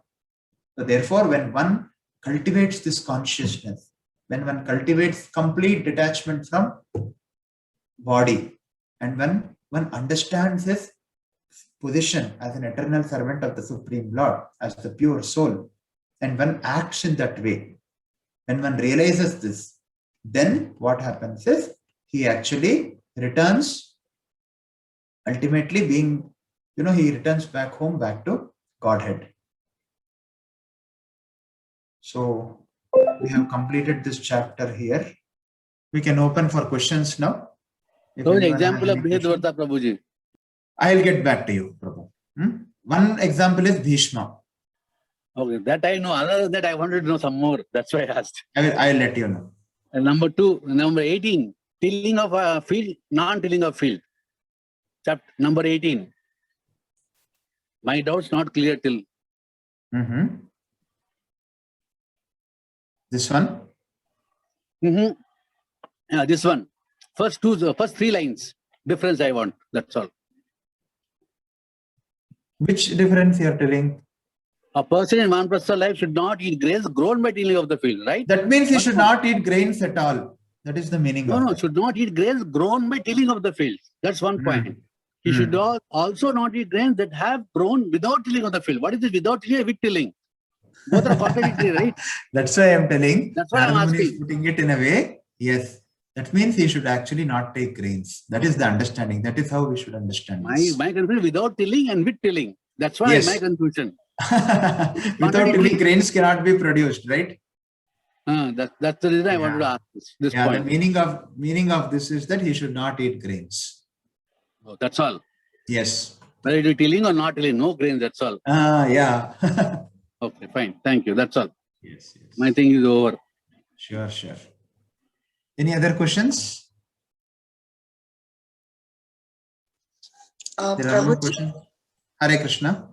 So therefore, when one cultivates this consciousness, when one cultivates complete detachment from body, and when one understands his position as an eternal servant of the Supreme Lord, as the pure soul, and one acts in that way, when one realizes this, then what happens is he actually returns, ultimately being, he returns back home, back to Godhead. So we have completed this chapter here. We can open for questions now. So an example of Brihadvarta, Prabhuji. I'll get back to you, Prabhu. One example is Bhishma. Okay, that I know. Other than that, I wanted to know some more. That's why I asked. I'll let you know. And number 18, tilling of field, non-tilling of field. Chapter number 18. My doubt's not clear till. This one? Yeah, this one. First three lines. Difference I want. That's all. Which difference you are telling? A person in Vanaprastha life should not eat grains grown by tilling of the field, right? That means he should not eat grains at all. That is the meaning of it. No, should not eat grains grown by tilling of the field. That's one point. He should also not eat grains that have grown without tilling of the field. What is it without tilling and with tilling? Both are contradictory, right? That's why I'm telling. That's why I'm asking. Is putting it in a way. Yes. That means he should actually not take grains. That is the understanding. That is how we should understand this. My confusion without tilling and with tilling. That's why my confusion. Without tilling, grains cannot be produced, right? That's the reason I wanted to ask this point. The meaning of this is that he should not eat grains. Oh, that's all. Yes. Whether it is tilling or not tilling, no grains, that's all. Yeah. Okay, fine. Thank you. That's all. Yes. My thing is over. Sure. Any other questions? There are no Prabhuji, questions. Hare Krishna.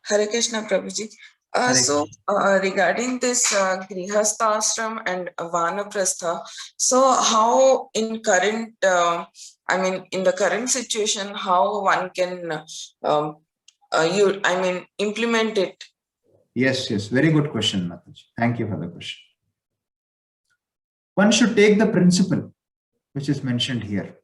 Hare Krishna, Prabhuji. Hare So regarding this Grihastha ashram and Vanaprastha, so how in current, in the current situation, how one can implement it? Yes, very good question, Mataji. Thank you for the question. One should take the principle which is mentioned here.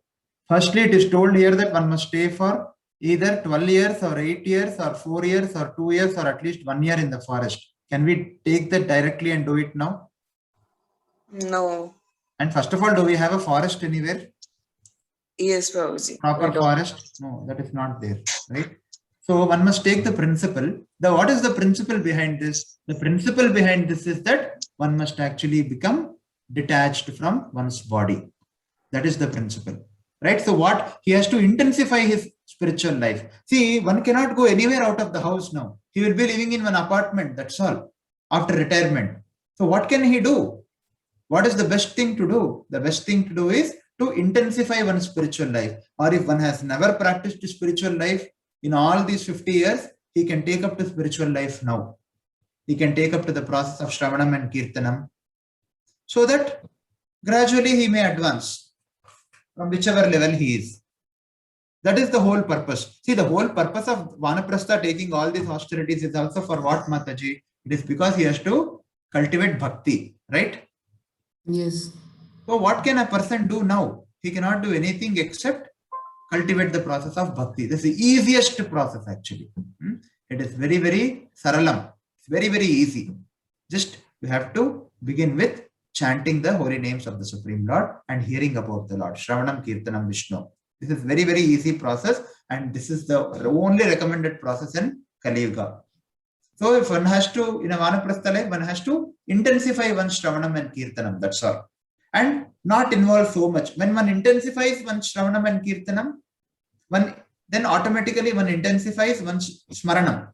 Firstly, it is told here that one must stay for either 12 years or 8 years or 4 years or 2 years or at least 1 year in the forest. Can we take that directly and do it now? No. And first of all, do we have a forest anywhere? Yes, Prabhuji. Proper forest? No, that is not there, right? So one must take the principle. What is the principle behind this? The principle behind this is that one must actually become detached from one's body. That is the principle, right? So what he has to intensify his spiritual life. See, one cannot go anywhere out of the house now. He will be living in one apartment, that's all, after retirement. So what can he do? What is the best thing to do? The best thing to do is to intensify one's spiritual life. Or if one has never practiced spiritual life in all these 50 years, he can take up to spiritual life now. He can take up to the process of Shravanam and Kirtanam, so that gradually he may advance from whichever level he is. That is the whole purpose. See, the whole purpose of Vanaprastha taking all these austerities is also for what, Mataji? It is because he has to cultivate bhakti, right? Yes. So what can a person do now? He cannot do anything except cultivate the process of bhakti. This is the easiest process actually. It is very, very saralam. It's very, very easy. Just you have to begin with chanting the holy names of the Supreme Lord and hearing about the Lord. Shravanam, Kirtanam, Vishnu. This is very, very easy process, and this is the only recommended process in Kali Yuga. So if one has to, in a Vanaprastha life, one has to intensify one's Shravanam and Kirtanam, that's all. And not involve so much. When one intensifies one's Shravanam and Kirtanam, then automatically one intensifies one's Smaranam.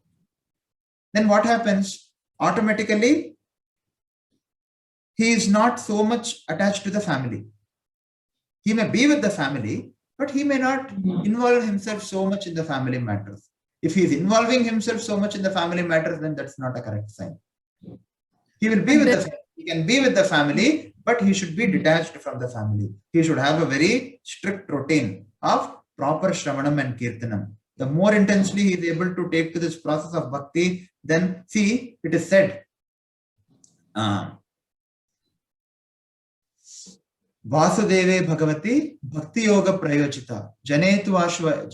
Then what happens? Automatically, he is not so much attached to the family. He may be with the family, but he may not involve himself so much in the family matters. If he is involving himself so much in the family matters, then that's not a correct sign. He will be with the family. He can be with the family, but he should be detached from the family. He should have a very strict routine of proper Shravanam and Kirtanam. The more intensely he is able to take to this process of bhakti, then see, it is said, Vasudeve Bhagavati Bhakti Yoga Prayojita Janetyashu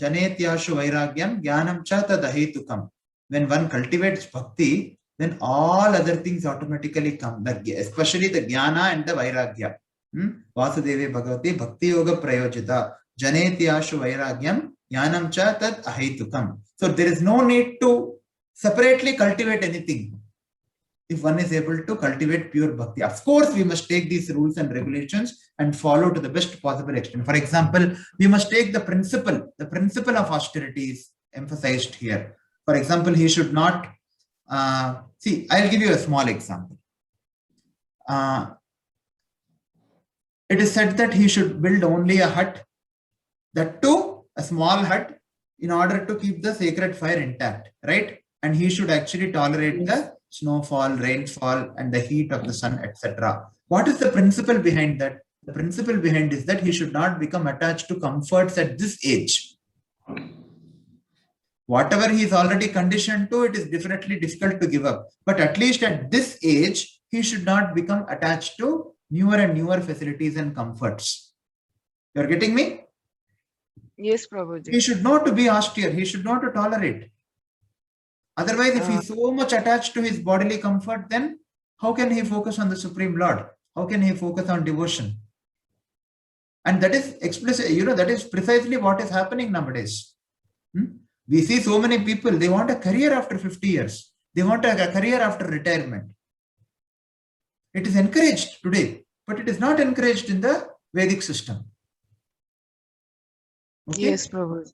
Vairagyam Jnanam Cha Tadahetukam. When one cultivates bhakti, then all other things automatically come, especially the jnana and the vairagya. Vasudeve Bhagavati Bhakti Yoga Prayojita Janetyashu Vairagyam Jnanam Cha Tad Ahetukam. So there is no need to separately cultivate anything if one is able to cultivate pure bhakti. Of course, we must take these rules and regulations and follow to the best possible extent. For example, we must take the principle of austerity is emphasized here. For example, he should not, see, I'll give you a small example. It is said that he should build only a hut, that too, a small hut, in order to keep the sacred fire intact, right? And he should actually tolerate the snowfall, rainfall, and the heat of the sun, etc. What is the principle behind that? The principle behind is that he should not become attached to comforts at this age. Whatever he is already conditioned to, it is definitely difficult to give up. But at least at this age, he should not become attached to newer and newer facilities and comforts. You are getting me? Yes, Prabhuji. He should know to be austere. He should know to tolerate. Otherwise, if he is so much attached to his bodily comfort, then how can he focus on the Supreme Lord? How can he focus on devotion? And that is explicit, that is precisely what is happening nowadays. We see so many people, they want a career after 50 years. They want a career after retirement. It is encouraged today, but it is not encouraged in the Vedic system. Okay? Yes, Prabhuji.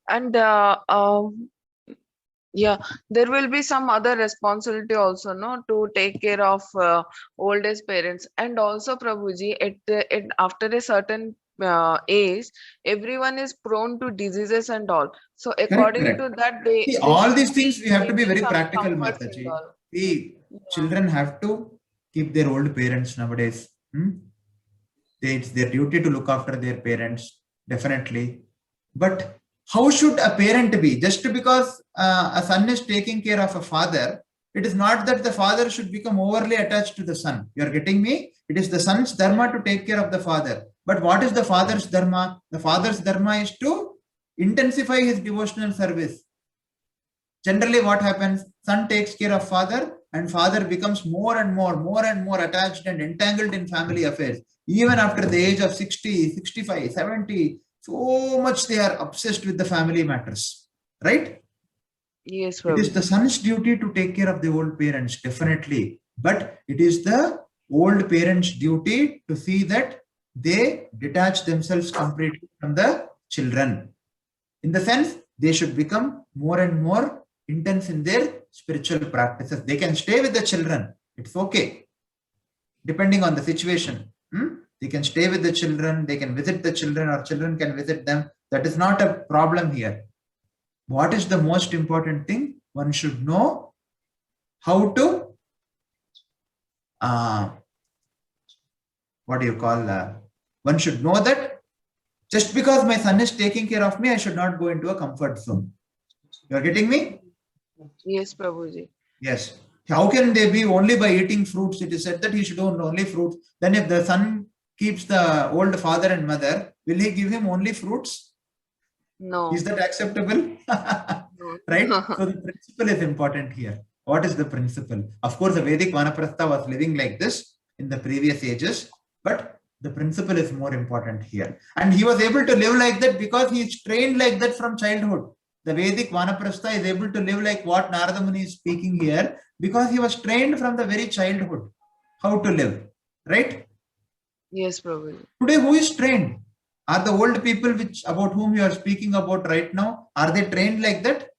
And Yeah, there will be some other responsibility also, no, to take care of old age parents. And also, Prabhuji, after a certain age, everyone is prone to diseases and all. So Correct, according correct. to that, See, they all should these things be we have to be needing very some practical, comforts and Mataji. all. See, Yeah. children have to keep their old parents nowadays. It's their duty to look after their parents, definitely. But how should a parent be? Just because a son is taking care of a father, it is not that the father should become overly attached to the son. You are getting me? It is the son's dharma to take care of the father. But what is the father's dharma? The father's dharma is to intensify his devotional service. Generally, what happens? Son takes care of father, and father becomes more and more attached and entangled in family affairs. Even after the age of 60, 65, 70, so much they are obsessed with the family matters. Right? Yes, It is Prabhuji. the son's duty to take care of the old parents, definitely. But it is the old parents' duty to see that they detach themselves completely from the children. In the sense, they should become more and more intense in their spiritual practices. They can stay with the children. It's okay. Depending on the situation. They can stay with the children. They can visit the children or children can visit them. That is not a problem here. What is the most important thing? One should know how to, one should know that just because my son is taking care of me, I should not go into a comfort zone. You are getting me? Yes, Prabhuji. Yes. How can they be only by eating fruits? It is said that he should own only fruits. Then if the son keeps the old father and mother, will he give him only fruits? No. Is that acceptable? No. Right? So the principle is important here. What is the principle? Of course, the Vedic Vanaprastha was living like this in the previous ages, but the principle is more important here. And he was able to live like that because he is trained like that from childhood. The Vedic Vanaprastha is able to live like what Narada Muni is speaking here because he was trained from the very childhood how to live. Right? Yes, Prabhuji. Today, who is trained? Are the old people about whom you are speaking about right now, are they trained like that?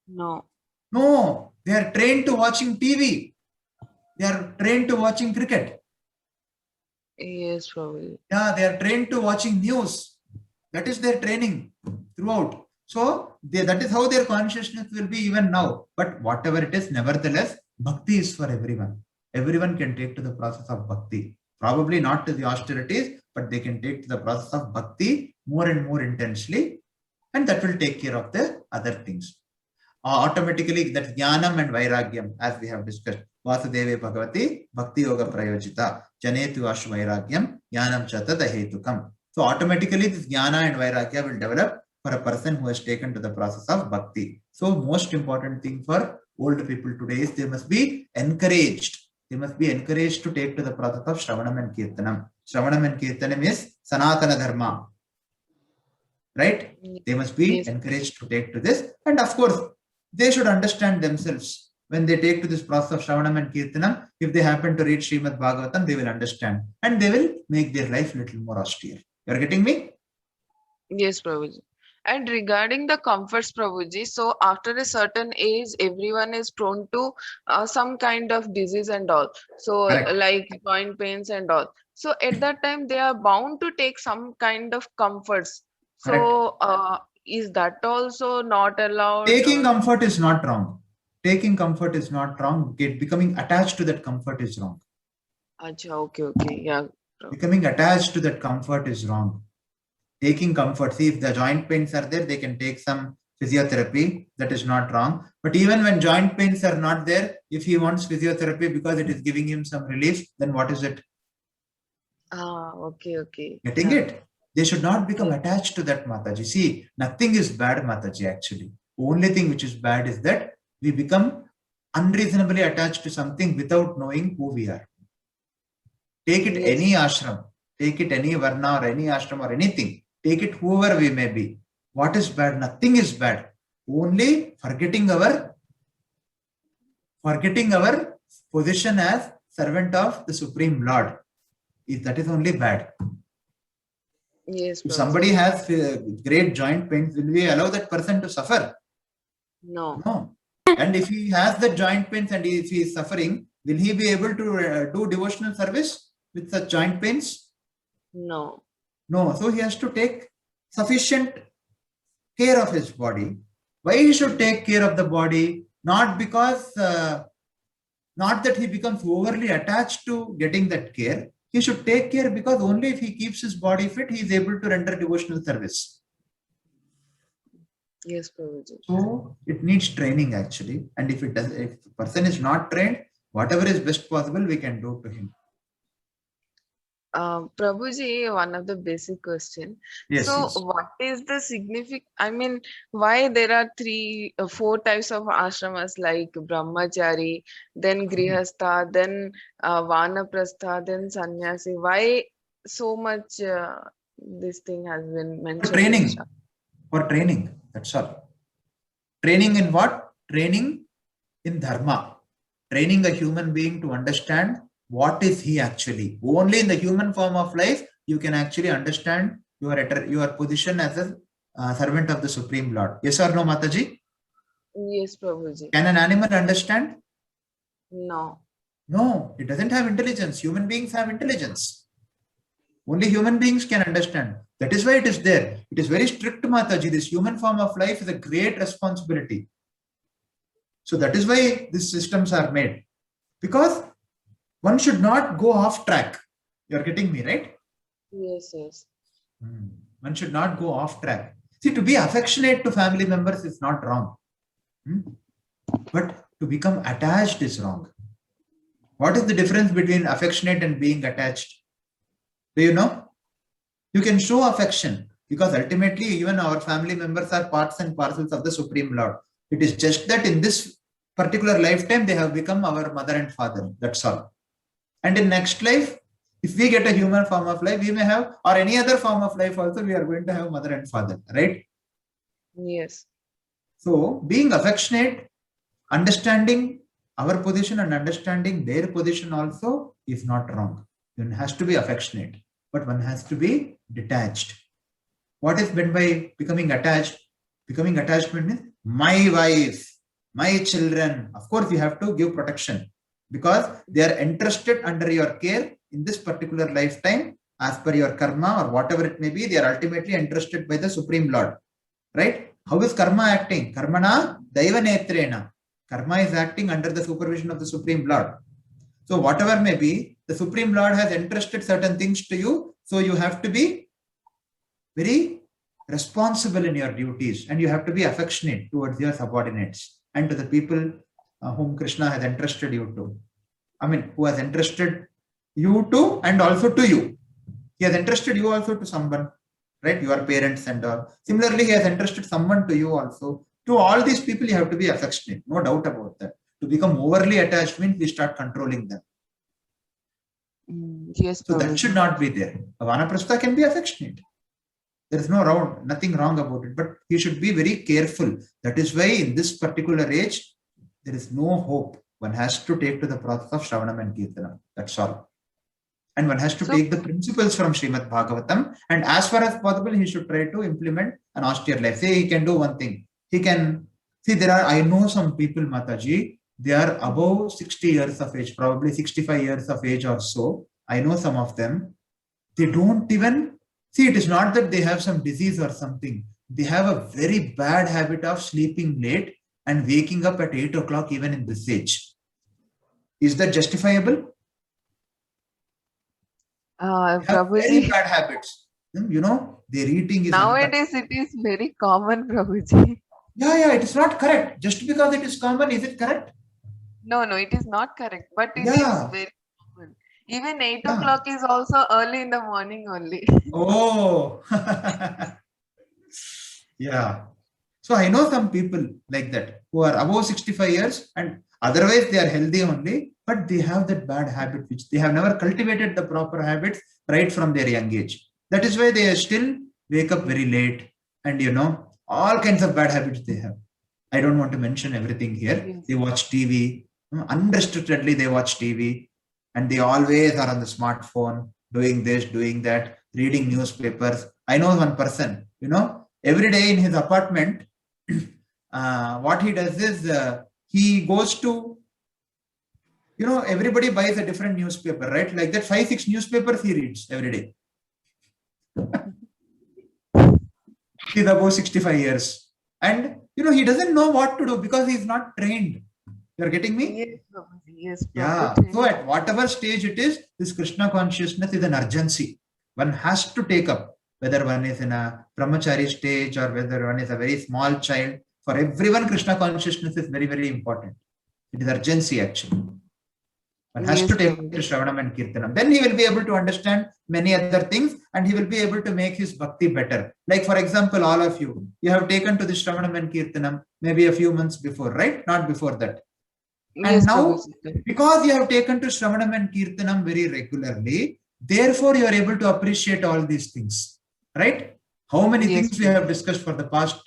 No. No, they are trained to watching TV. They are trained to watching cricket. Yes, Prabhuji. Yeah, they are trained to watching news. That is their training throughout. So that is how their consciousness will be even now. But whatever it is, nevertheless, bhakti is for everyone. Everyone can take to the process of bhakti. Probably not to the austerities, but they can take to the process of bhakti more and more intensely. And that will take care of the other things. Automatically, that jnanam and vairagyam, as we have discussed. Vasudeve Bhagavati, Bhakti Yoga Prayojita, Janetu Ashu Vairagyam, Jnanam Chata Dahetukam. So automatically this jnana and vairagya will develop for a person who has taken to the process of bhakti. So most important thing for old people today is they must be encouraged. They must be encouraged to take to the process of Shravanam and Kirtanam. Shravanam and Kirtanam is Sanatana Dharma. Right? They must be encouraged to take to this. And of course, they should understand themselves. When they take to this process of Shravanam and Kirtanam, if they happen to read Srimad Bhagavatam, they will understand. And they will make their life a little more austere. You are getting me? Yes, Prabhuji. And regarding the comforts, Prabhuji, so after a certain age, everyone is prone to some kind of disease and all. So Correct. like joint pains and all. So at that time, they are bound to take some kind of comforts. So is that also not allowed? Taking comfort is not wrong. Taking comfort is not wrong. Becoming attached to that comfort is wrong. Achha, okay. Yeah. Becoming attached to that comfort is wrong. Taking comfort, see if the joint pains are there, they can take some physiotherapy. That is not wrong. But even when joint pains are not there, if he wants physiotherapy because it is giving him some relief, then what is it? Okay. Getting it? They should not become attached to that, Mataji. See, nothing is bad, Mataji, actually. Only thing which is bad is that we become unreasonably attached to something without knowing who we are. Take it any ashram, take it any varna or any ashram or anything. Take it whoever we may be. What is bad? Nothing is bad. Only forgetting our position as servant of the Supreme Lord. That is only bad. Yes. If somebody has great joint pains, will we allow that person to suffer? No. No. And if he has the joint pains and if he is suffering, will he be able to do devotional service with such joint pains? No. No. So he has to take sufficient care of his body. Why he should take care of the body? Not because, not that he becomes overly attached to getting that care. He should take care because only if he keeps his body fit, he is able to render devotional service. Yes, Prabhuji. So it needs training actually. And if the person is not trained, whatever is best possible, we can do to him. Prabhuji, one of the basic question. Yes, So yes. what is the significant, I mean, why there are four types of ashramas like Brahmachari, then Grihastha, then Vanaprastha, then Sannyasi? Why so much this thing has been mentioned? For training. For training. That's all. Training in what? Training in dharma. Training a human being to understand what is he actually. Only in the human form of life, you can actually understand your position as a servant of the Supreme Lord. Yes or no, Mataji? Yes, Prabhuji. Can an animal understand? No. No, it doesn't have intelligence. Human beings have intelligence. Only human beings can understand. That is why it is there. It is very strict, Mataji. This human form of life is a great responsibility. So that is why these systems are made. Because one should not go off track. You're getting me, right? Yes, yes. One should not go off track. See, to be affectionate to family members is not wrong. But to become attached is wrong. What is the difference between affectionate and being attached? Do you know? You can show affection because ultimately even our family members are parts and parcels of the Supreme Lord. It is just that in this particular lifetime, they have become our mother and father. That's all. And in next life, if we get a human form of life, we may have, or any other form of life also, we are going to have mother and father, right? Yes. So being affectionate, understanding our position and understanding their position also is not wrong. One has to be affectionate, but one has to be detached. What is meant by becoming attached? Becoming attachment means my wife, my children. Of course, you have to give protection because they are entrusted under your care in this particular lifetime as per your karma or whatever it may be. They are ultimately entrusted by the Supreme Lord, right? How is karma acting? Karmana daiva netrena. Karma is acting under the supervision of the Supreme Lord. So whatever may be, the Supreme Lord has entrusted certain things to you. So you have to be very responsible in your duties and you have to be affectionate towards your subordinates and to the people whom Krishna has entrusted you to. I mean, who has entrusted you to and also to you. He has entrusted you also to someone, right? Your parents and all. Similarly, he has entrusted someone to you also. To all these people, you have to be affectionate. No doubt about that. To become overly attached means we start controlling them. Yes. So that should not be there. A Vanaprastha can be affectionate. There is nothing wrong about it, but he should be very careful. That is why in this particular age, there is no hope. One has to take to the process of Shravanam and Kirtanam. That's all. And one has to take the principles from Srimad Bhagavatam. And as far as possible, he should try to implement an austere life. Say he can do one thing. He can, see I know some people, Mataji, they are above 60 years of age, probably 65 years of age or so. I know some of them. They don't even, see, it is not that they have some disease or something. They have a very bad habit of sleeping late and waking up at 8 o'clock even in this age. Is that justifiable? Prabhuji, very bad habits. You know, their eating is nowadays it is very common, Prabhuji. Yeah, it is not correct. Just because it is common, is it correct? No, it is not correct. But it is very common. Even 8 o'clock is also early in the morning only. Oh, yeah. So I know some people like that who are above 65 years and otherwise they are healthy only, but they have that bad habit which they have never cultivated the proper habits right from their young age. That is why they still wake up very late and all kinds of bad habits they have. I don't want to mention everything here. Yes. They watch TV, unrestrictedly they watch TV and they always are on the smartphone, doing this, doing that, reading newspapers. I know one person, every day in his apartment, what he does is he goes to, everybody buys a different newspaper, right? Like that 5-6 newspapers he reads every day. He's above 65 years. And, he doesn't know what to do because he's not trained. You're getting me? Yes, Prabhuji. Yes. Yeah. Prabhuji. So at whatever stage it is, this Krishna consciousness is an urgency. One has to take up, whether one is in a brahmachari stage or whether one is a very small child. For everyone, Krishna consciousness is very, very important. It is urgency actually. One has to take to Shravanam and Kirtanam. Then he will be able to understand many other things and he will be able to make his bhakti better. Like for example, all of you have taken to the Shravanam and Kirtanam maybe a few months before, right? Not before that. And now, because you have taken to Shravanam and Kirtanam very regularly, therefore you are able to appreciate all these things, right? How many things we have discussed for the past,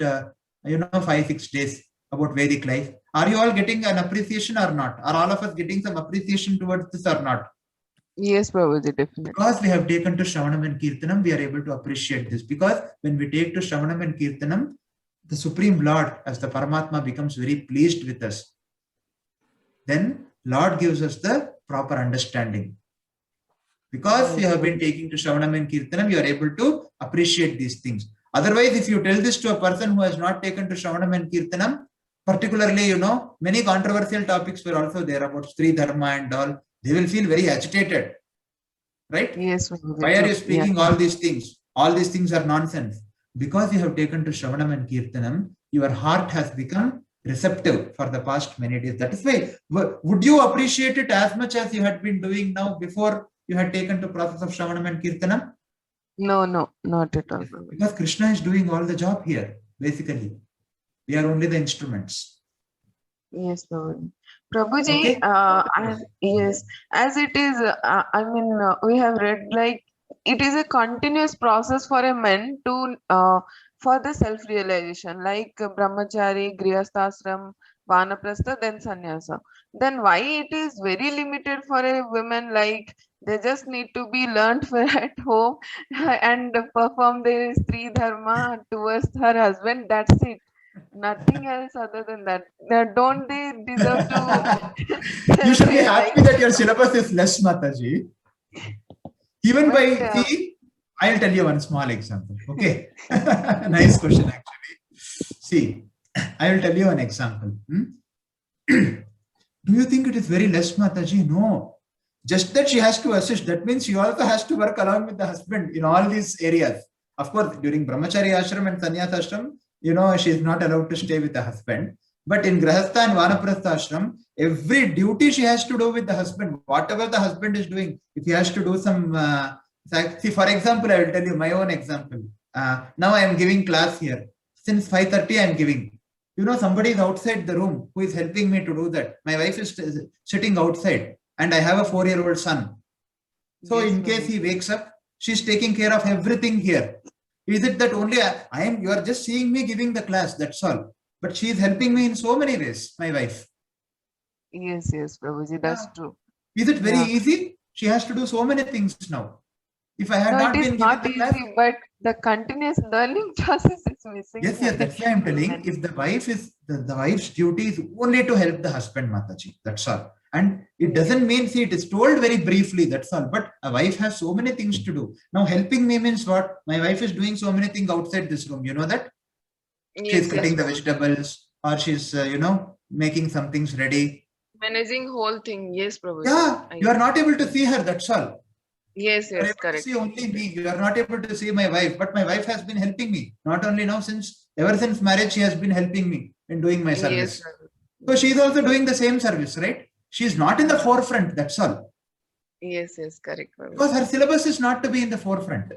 5-6 days about Vedic life. Are you all getting an appreciation or not? Are all of us getting some appreciation towards this or not? Yes, Prabhuji, definitely. Because we have taken to Shravanam and Kirtanam, we are able to appreciate this. Because when we take to Shravanam and Kirtanam, the Supreme Lord, as the Paramatma, becomes very pleased with us. Then Lord gives us the proper understanding. Because we have been taking to Shravanam and Kirtanam, you are able to appreciate these things. Otherwise, if you tell this to a person who has not taken to Shravanam and Kirtanam, particularly, many controversial topics were also there about Sri Dharma and all. They will feel very agitated, right? Yes. Why are you speaking all these things? All these things are nonsense. Because you have taken to Shravanam and Kirtanam, your heart has become receptive for the past many days. That is why, would you appreciate it as much as you had been doing now before you had taken to process of Shravanam and Kirtanam? No, not at all. Because Krishna is doing all the job here, basically. We are only the instruments. Yes, Prabhuji. Prabhuji, yes, as it is, we have read like it is a continuous process for a man to for the self-realization, like brahmachari, grihasthashram, vanaprastha, then sannyasa. Then why it is very limited for a woman? Like they just need to be learned at home and perform their Sri Dharma towards her husband. That's it. Nothing else other than that. Don't they deserve to? You should be happy that your syllabus is less, Mataji. Even see, I'll tell you one small example. Okay. Nice question, actually. See, I will tell you an example. Do you think it is very less, Mataji? No. Just that she has to assist. That means she also has to work along with the husband in all these areas. Of course, during Brahmachari ashram and Sannyasa ashram, she is not allowed to stay with the husband. But in Grihastha and Vanaprastha ashram, every duty she has to do with the husband, whatever the husband is doing, if he has to do some, see, for example, I will tell you my own example. Now I am giving class here. Since 5:30 I am giving. Somebody is outside the room who is helping me to do that. My wife is sitting outside and I have a 4-year-old son. So in case he wakes up, she's taking care of everything here. Is it that only you are just seeing me giving the class, that's all. But she is helping me in so many ways, my wife. Yes, Prabhuji, that's true. Is it very easy? She has to do so many things now. If I had not been not giving easy, the class, but the continuous learning process is missing. Yes, that's why I'm telling. If the wife is the wife's duty is only to help the husband, Mataji. That's all. And it doesn't mean, see, it is told very briefly, that's all. But a wife has so many things to do. Now, helping me means what? My wife is doing so many things outside this room. You know that? She's cutting the vegetables, or she's, making some things ready. Managing whole thing. Yes, Prabhuji. Yeah, you are not able to see her, that's all. Yes, You are able correct. to see only me. You are not able to see my wife. But my wife has been helping me. Not only now, ever since marriage, she has been helping me in doing my service. So she is also doing the same service, right? She is not in the forefront, that's all. Yes, correct. Prabhuji. Because her syllabus is not to be in the forefront.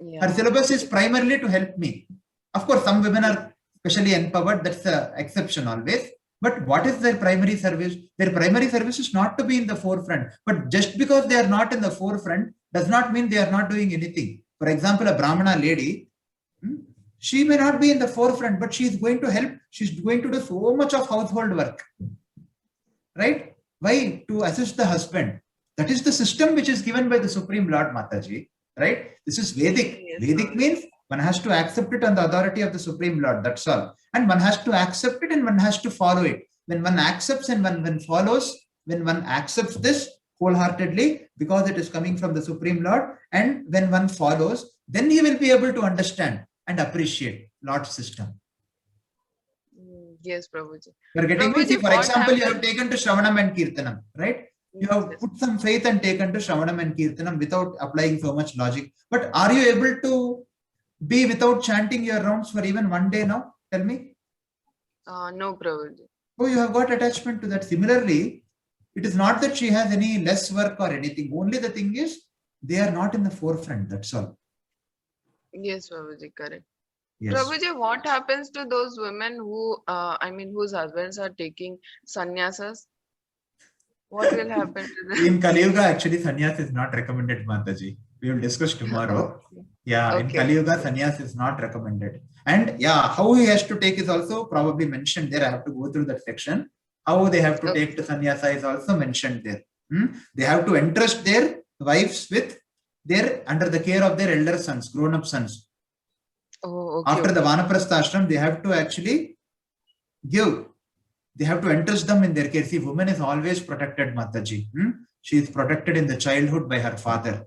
Yeah. Her syllabus is primarily to help me. Of course, some women are specially empowered. That's the exception always. But what is their primary service? Their primary service is not to be in the forefront. But just because they are not in the forefront does not mean they are not doing anything. For example, a Brahmana lady, she may not be in the forefront, but she is going to help. She's going to do so much of household work. Right? Why? To assist the husband. That is the system which is given by the Supreme Lord, Mataji. Right? This is Vedic. Yes, Vedic means one has to accept it on the authority of the Supreme Lord. That's all. And one has to accept it and one has to follow it. when one accepts and when follows, when one accepts this wholeheartedly because it is coming from the Supreme Lord, and when one follows, then he will be able to understand and appreciate Lord's system. Yes, Prabhuji. You are getting me? See, Prabhuji, for what example, you have happens- taken to Shravanam and Kirtanam, right? You have Yes. put some faith and taken to Shravanam and Kirtanam without applying so much logic. But are you able to be without chanting your rounds for even one day now? Tell me. No, Prabhuji. Oh, you have got attachment to that. Similarly, it is not that she has any less work or anything. Only the thing is, they are not in the forefront. That's all. Yes, Prabhuji, correct. Yes. Prabhuji, what happens to those women who, whose husbands are taking sannyasas? What will happen to them? In Kali Yuga, actually, sannyas is not recommended, Mataji. We will discuss tomorrow. Yeah, in Okay. Kali Yuga, sannyas is not recommended. And yeah, how he has to take is also probably mentioned there. I have to go through that section. How they have to Okay. take to sannyasa is also mentioned there. They have to entrust their wives with under the care of their elder sons, grown-up sons. Oh, okay. After the Vanaprastha ashram, they have to actually they have to entrust them in their care. See, woman is always protected, Mataji. She is protected in the childhood by her father.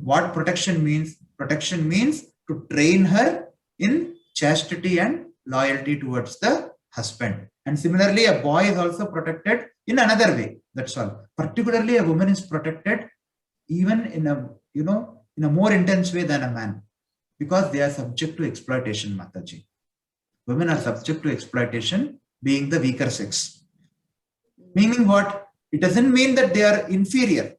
What protection means? Protection means to train her in chastity and loyalty towards the husband. And similarly, a boy is also protected in another way. That's all. Particularly, a woman is protected even in a more intense way than a man, because they are subject to exploitation, Mataji. Women are subject to exploitation, being the weaker sex. Meaning what? It doesn't mean that they are inferior.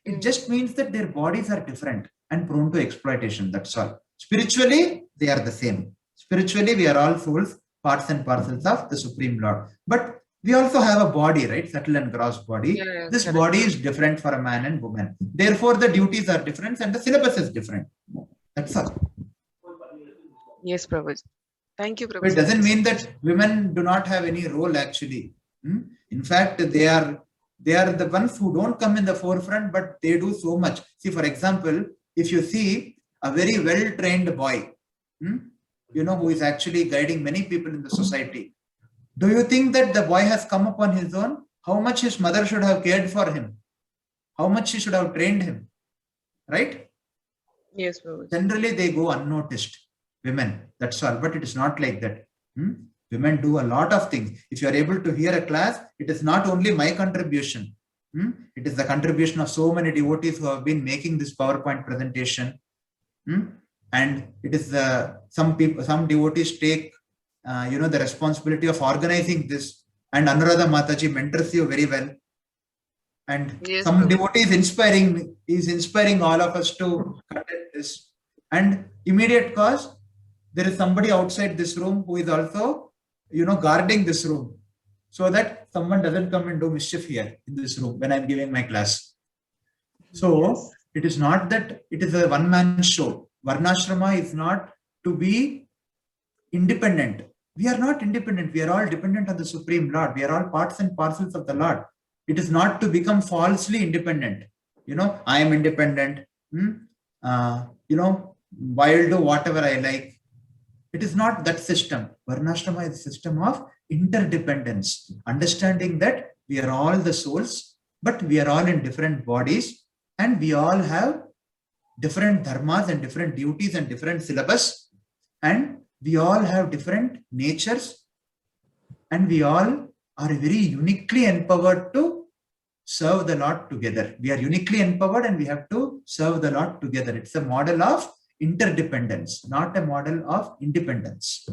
It just means that their bodies are different and prone to exploitation. That's all. Spiritually, they are the same. Spiritually, we are all souls, parts and parcels of the Supreme Lord. But we also have a body, right? Subtle and gross body. Yeah, This correct. body is different for a man and woman. Therefore, the duties are different and the syllabus is different. That's all. Yes, Prabhuji. Thank you, But Prabhuji. it doesn't mean that women do not have any role actually. In fact, they are the ones who don't come in the forefront, but they do so much. See, for example, if you see a very well-trained boy, who is actually guiding many people in the society, do you think that the boy has come up on his own? How much his mother should have cared for him? How much she should have trained him? Right? Yes, Prabhuji. Generally, they go unnoticed. Women, that's all. But it is not like that. Women do a lot of things. If you are able to hear a class, it is not only my contribution. It is the contribution of so many devotees who have been making this PowerPoint presentation. And it is some devotees take the responsibility of organizing this. And Anuradha Mataji mentors you very well. And Yes, some Prabhuji. devotee is inspiring all of us to conduct this. And immediate cause, there is somebody outside this room who is also, guarding this room, so that someone doesn't come and do mischief here in this room when I'm giving my class. So it is not that it is a one-man show. Varnashrama is not to be independent. We are not independent. We are all dependent on the Supreme Lord. We are all parts and parcels of the Lord. It is not to become falsely independent. I am independent. I'll do whatever I like. It is not that system. Varnashrama is a system of interdependence. Understanding that we are all the souls, but we are all in different bodies, and we all have different dharmas and different duties and different syllabus, and we all have different natures, and we all are very uniquely empowered to serve the Lord together. We are uniquely empowered and we have to serve the Lord together. It's a model of interdependence, not a model of independence.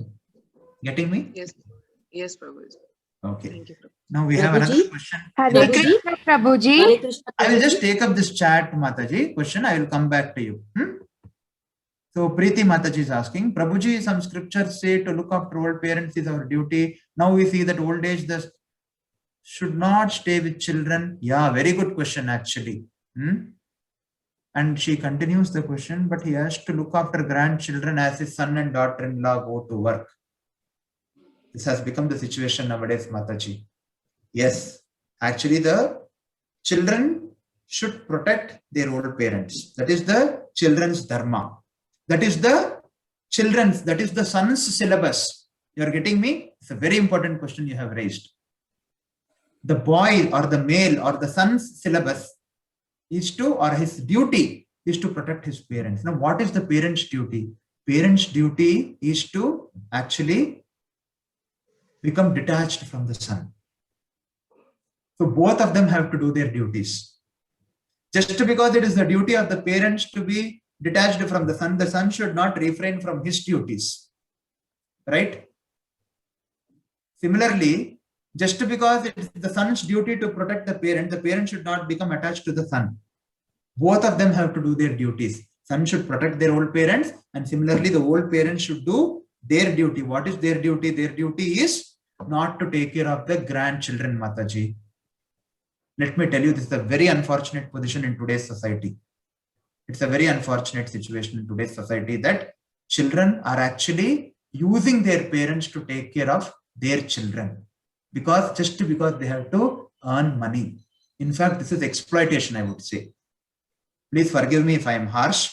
Getting me? Yes, Prabhuji. Okay. Thank you, Prabhuji. Now we have Prabhuji? another question. Hare In the Krishna, chat. Prabhuji. Hare Krishna, I will Prabhuji. just take up this chat, Mataji. Question, I will come back to you. So Preeti Mataji is asking, Prabhuji, some scriptures say to look after old parents is our duty. Now we see that old age should not stay with children. Yeah, very good question actually. And she continues the question, but he has to look after grandchildren as his son and daughter-in-law go to work. This has become the situation nowadays, Mataji. Yes, actually the children should protect their old parents. That is the children's dharma. That is the son's syllabus. You are getting me? It's a very important question you have raised. The boy or the male or the son's syllabus is to, or his duty is to protect his parents. Now, what is the parent's duty? Parent's duty is to actually become detached from the son. So both of them have to do their duties. Just because it is the duty of the parents to be detached from the son should not refrain from his duties. Right? Similarly, just because it is the son's duty to protect the parent should not become attached to the son. Both of them have to do their duties. Son should protect their old parents, and similarly, the old parents should do their duty. What is their duty? Their duty is not to take care of the grandchildren, Mataji. Let me tell you, this is a very unfortunate position in today's society. It's a very unfortunate situation in today's society that children are actually using their parents to take care of their children just because they have to earn money. In fact, this is exploitation, I would say. Please forgive me if I am harsh,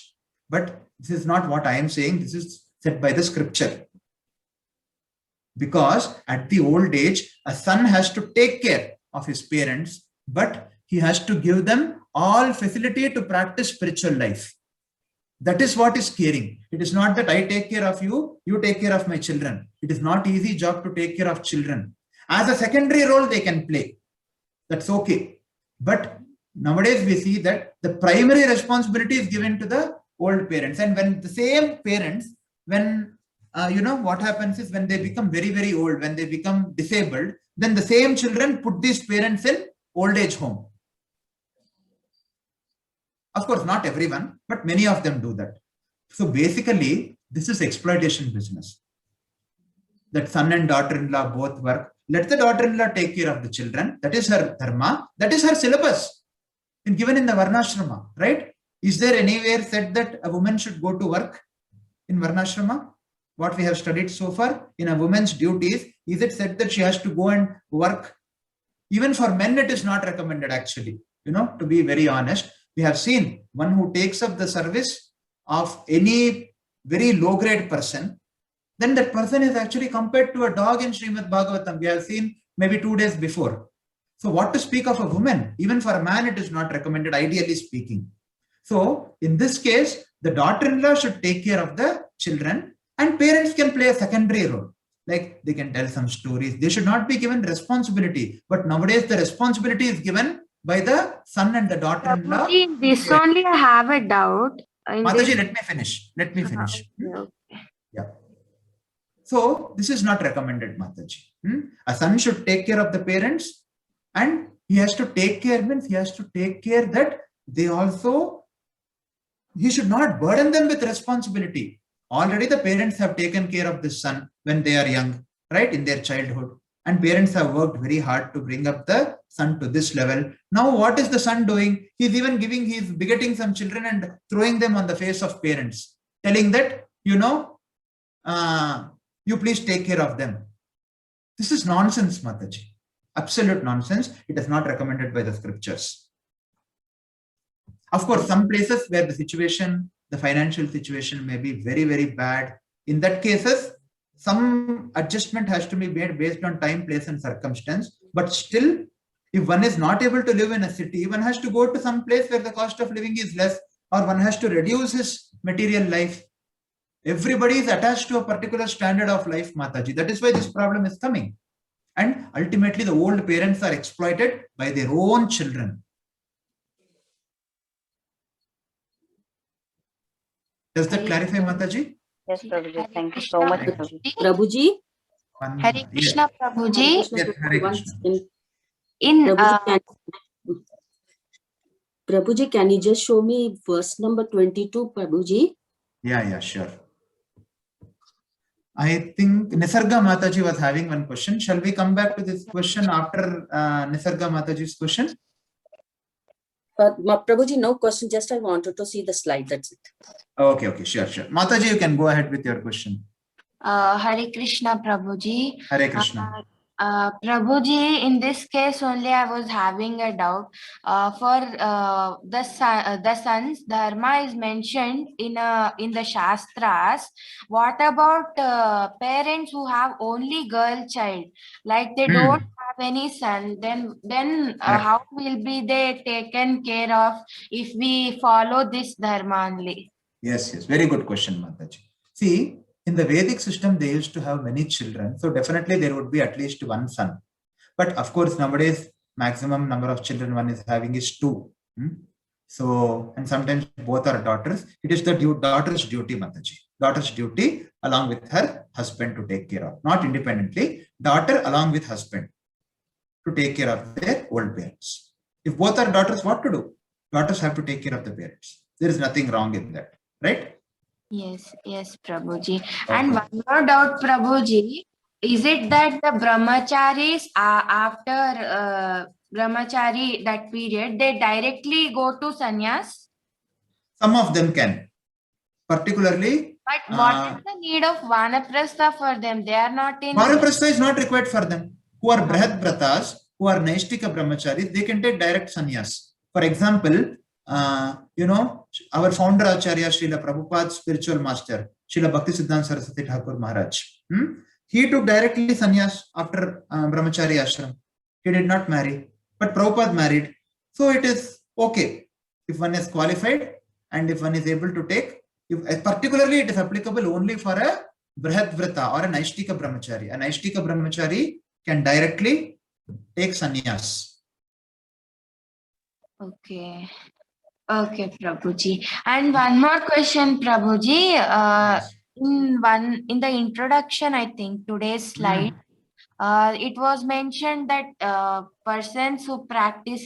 but this is not what I am saying. This is said by the scripture. Because at the old age, a son has to take care of his parents, but he has to give them all facility to practice spiritual life. That is what is caring. It is not that I take care of you, you take care of my children. It is not easy job to take care of children. As a secondary role, they can play. That's okay. But nowadays we see that the primary responsibility is given to the old parents. And when the same parents, when what happens is when they become very, very old, when they become disabled, then the same children put these parents in old age home. Of course, not everyone, but many of them do that. So basically, this is exploitation business. That son and daughter-in-law both work. Let the daughter-in-law take care of the children. That is her dharma. That is her syllabus. And given in the Varnashrama, right? Is there anywhere said that a woman should go to work in Varnashrama? What we have studied so far in a woman's duties, is it said that she has to go and work? Even for men, it is not recommended actually. To be very honest, we have seen one who takes up the service of any very low grade person, then that person is actually compared to a dog in Srimad Bhagavatam. We have seen maybe 2 days before. So what to speak of a woman? Even for a man, it is not recommended, ideally speaking. So in this case, the daughter-in-law should take care of the children, and parents can play a secondary role. Like they can tell some stories. They should not be given responsibility. But nowadays, the responsibility is given by the son and the daughter-in-law. Prabhuji, this only I have a doubt. Mataji, let me finish. Okay. Yeah. So this is not recommended, Mataji. A son should take care of the parents, and he has to take care, means he has to take care that he should not burden them with responsibility. Already the parents have taken care of this son when they are young, right, in their childhood. And parents have worked very hard to bring up the son to this level. Now what is the son doing? He's begetting some children and throwing them on the face of parents, telling that, you please take care of them. This is nonsense, Mataji. Absolute nonsense. It is not recommended by the scriptures. Of course, some places where the financial situation may be very, very bad. In that cases, some adjustment has to be made based on time, place, and circumstance. But still, if one is not able to live in a city, one has to go to some place where the cost of living is less, or one has to reduce his material life. Everybody is attached to a particular standard of life, Mataji. That is why this problem is coming. And ultimately, the old parents are exploited by their own children. Does that clarify, Mataji? Yes, Prabhuji. Thank you so much. Prabhuji? Hare Krishna, Prabhuji. Yes, Hare Krishna. Prabhuji, can you just show me verse number 22, Prabhuji? Yeah, sure. I think Nisarga Mataji was having one question. Shall we come back to this question after Nisarga Mataji's question? Prabhuji, no question. Just I wanted to see the slide. That's it. Okay, sure. Mataji, you can go ahead with your question. Hare Krishna, Prabhuji. Hare Krishna. Prabhuji, in this case only I was having a doubt. For the son's dharma is mentioned in the Shastras. What about parents who have only girl child, like they don't have any son? Then how will be they taken care of if we follow this dharma only? Yes, very good question, Mataji. See, in the Vedic system, they used to have many children. So definitely there would be at least one son. But of course, nowadays, maximum number of children one is having is 2. So, and sometimes both are daughters. It is the daughter's duty, Mataji. Daughter's duty along with her husband to take care of. Not independently, daughter along with husband to take care of their old parents. If both are daughters, what to do? Daughters have to take care of the parents. There is nothing wrong in that, right? Yes, Prabhuji. And one more doubt, Prabhuji. Is it that the brahmacharis after brahmachari that period, they directly go to sannyas? Some of them can. Particularly, But what is the need of vanaprastha for them? They are not in... Vanaprastha is not required for them. Who are Brihad Vratas, who are Naishtika Brahmacharis, they can take direct sannyas. For example, our founder Acharya Srila Prabhupada's spiritual master, Srila Bhaktisiddhanta Saraswati Thakur Maharaj. He took directly sannyas after Brahmachari ashram. He did not marry, but Prabhupada married. So it is okay if one is qualified and if one is able to take. Particularly, it is applicable only for a Brihad Vrata or a Naishtika Brahmachari. A Naishtika Brahmachari can directly take sannyas. Okay, Prabhuji. And one more question, Prabhuji. In the introduction, I think today's slide, it was mentioned that persons who practice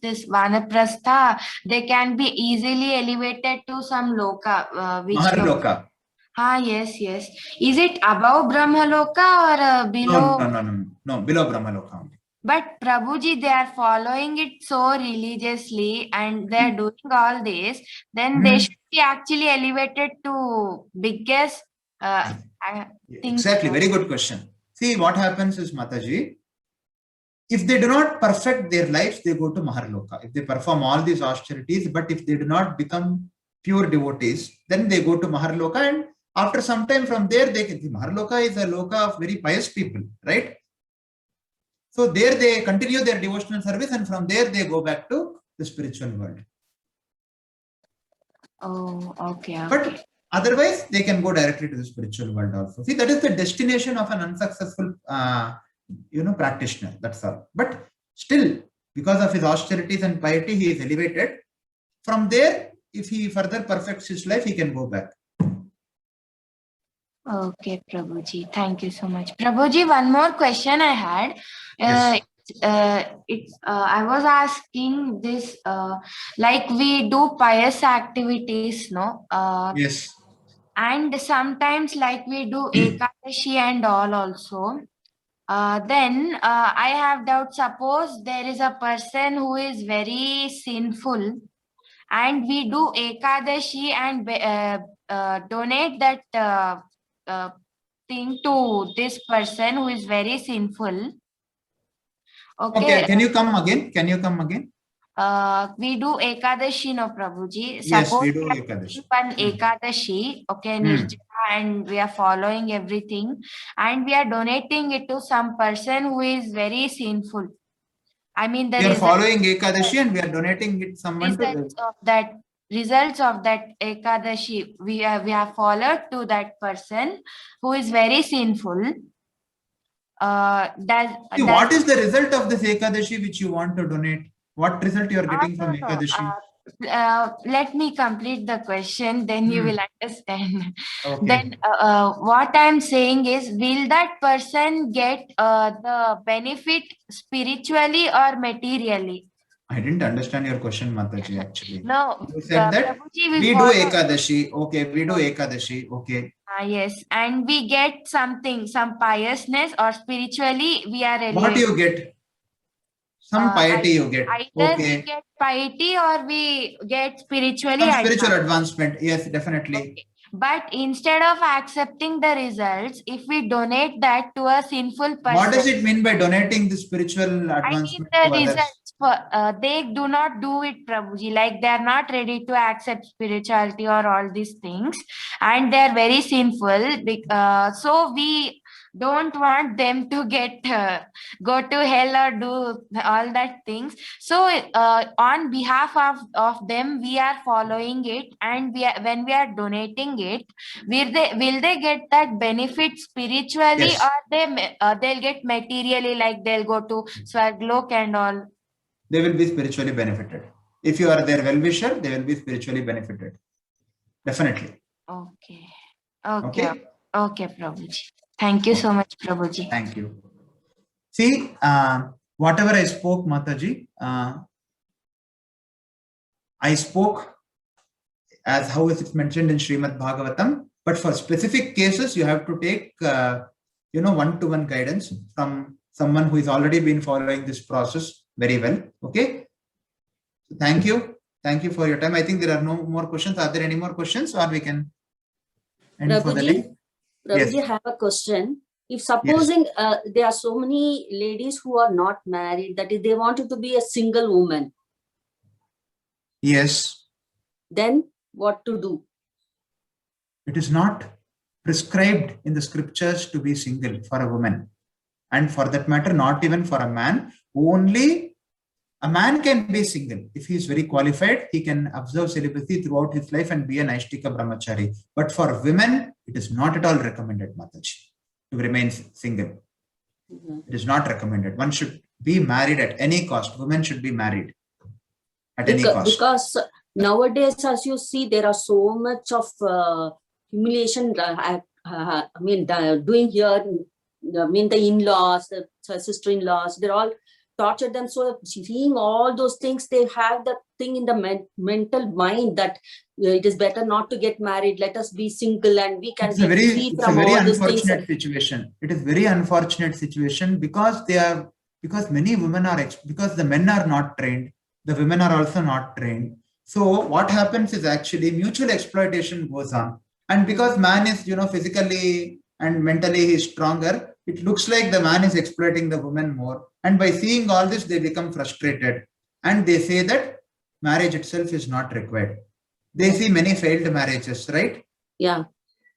this vanaprastha, they can be easily elevated to some loka. Maharloka. Yes. Is it above Brahmaloka or below? No, below Brahmaloka only. But Prabhuji, they are following it so religiously and they are doing all this, then they should be actually elevated to biggest Exactly, very good question. See, what happens is, Mataji, if they do not perfect their lives, they go to Maharloka. If they perform all these austerities, but if they do not become pure devotees, then they go to Maharloka, and after some time from there, Maharloka is a loka of very pious people, right? So there they continue their devotional service, and from there they go back to the spiritual world. Oh, okay. But otherwise, they can go directly to the spiritual world also. See, that is the destination of an unsuccessful, practitioner. That's all. But still, because of his austerities and piety, he is elevated. From there, if he further perfects his life, he can go back. Okay, Prabhuji. Thank you so much. Prabhuji, one more question I had. Yes. I was asking this, like we do pious activities, no? Yes. And sometimes like we do Ekadashi and all also. Then I have doubt, suppose there is a person who is very sinful and we do Ekadashi and donate that thing to this person who is very sinful. Okay. Can you come again? We do Ekadashi, no, Prabhuji. Yes, Suppose we do Ekadashi. One Ekadashi, okay, Nirjala, and we are following everything, and we are donating it to some person who is very sinful. I mean, we are following Ekadashi and we are donating it someone results of that Ekadashi we have followed to that person who is very sinful. What is the result of this Ekadashi which you want to donate? What result you are getting from Ekadashi? Let me complete the question, then you will understand. Okay. Then what I'm saying is, will that person get the benefit spiritually or materially? I didn't understand your question, Mataji, actually. No. You said that Prabhuji, we do Ekadashi. Okay, we do Ekadashi. Okay. Yes, and we get something, some piousness, or spiritually we are elevated. What do you get? Some piety you get. Either we get piety or we get spiritually some spiritual advancement. Yes, definitely. Okay. But instead of accepting the results, if we donate that to a sinful person, What does it mean by donating the spiritual I mean advancement the to others? results for they do not do it, Prabhuji. Like they are not ready to accept spirituality or all these things, and they are very sinful. So we don't want them to get go to hell or do all that things. So on behalf of them, we are following it, and when we are donating it, will they get that benefit spiritually, Yes. or they'll get materially, like they'll go to Swarglok and all? They will be spiritually benefited. If you are their well-wisher, they will be spiritually benefited. Definitely. Okay. Okay. Okay, Prabhuji. Thank you so much, Prabhuji. Thank you. See, whatever I spoke, Mataji, I spoke as how is it mentioned in Srimad Bhagavatam, but for specific cases, you have to take, one-to-one guidance from someone who has already been following this process very well. Okay. So thank you. Thank you for your time. I think there are no more questions. Are there any more questions, or we can end for the day? Prabhuji, Yes. I have a question. If supposing there are so many ladies who are not married, that is, they wanted to be a single woman, Yes. then what to do? It is not prescribed in the scriptures to be single for a woman. And for that matter, not even for a man. Only a man can be single. If he is very qualified, he can observe celibacy throughout his life and be an Aishtika Brahmachari. But for women, it is not at all recommended, Mataji, to remain single. It is not recommended. One should be married at any cost. Women should be married at any cost. Because nowadays, as you see, there are so much of humiliation. Doing here. The in-laws, the sister-in-laws, they're all tortured them. So seeing all those things, they have that thing in the mental mind that it is better not to get married. Let us be single, and we can be free from all those things. Unfortunate situation. It is very unfortunate situation because many women are because the men are not trained. The women are also not trained. So what happens is actually mutual exploitation goes on, and because man is physically and mentally he is stronger, it looks like the man is exploiting the woman more. And by seeing all this, they become frustrated. And they say that marriage itself is not required. They see many failed marriages, right? Yeah.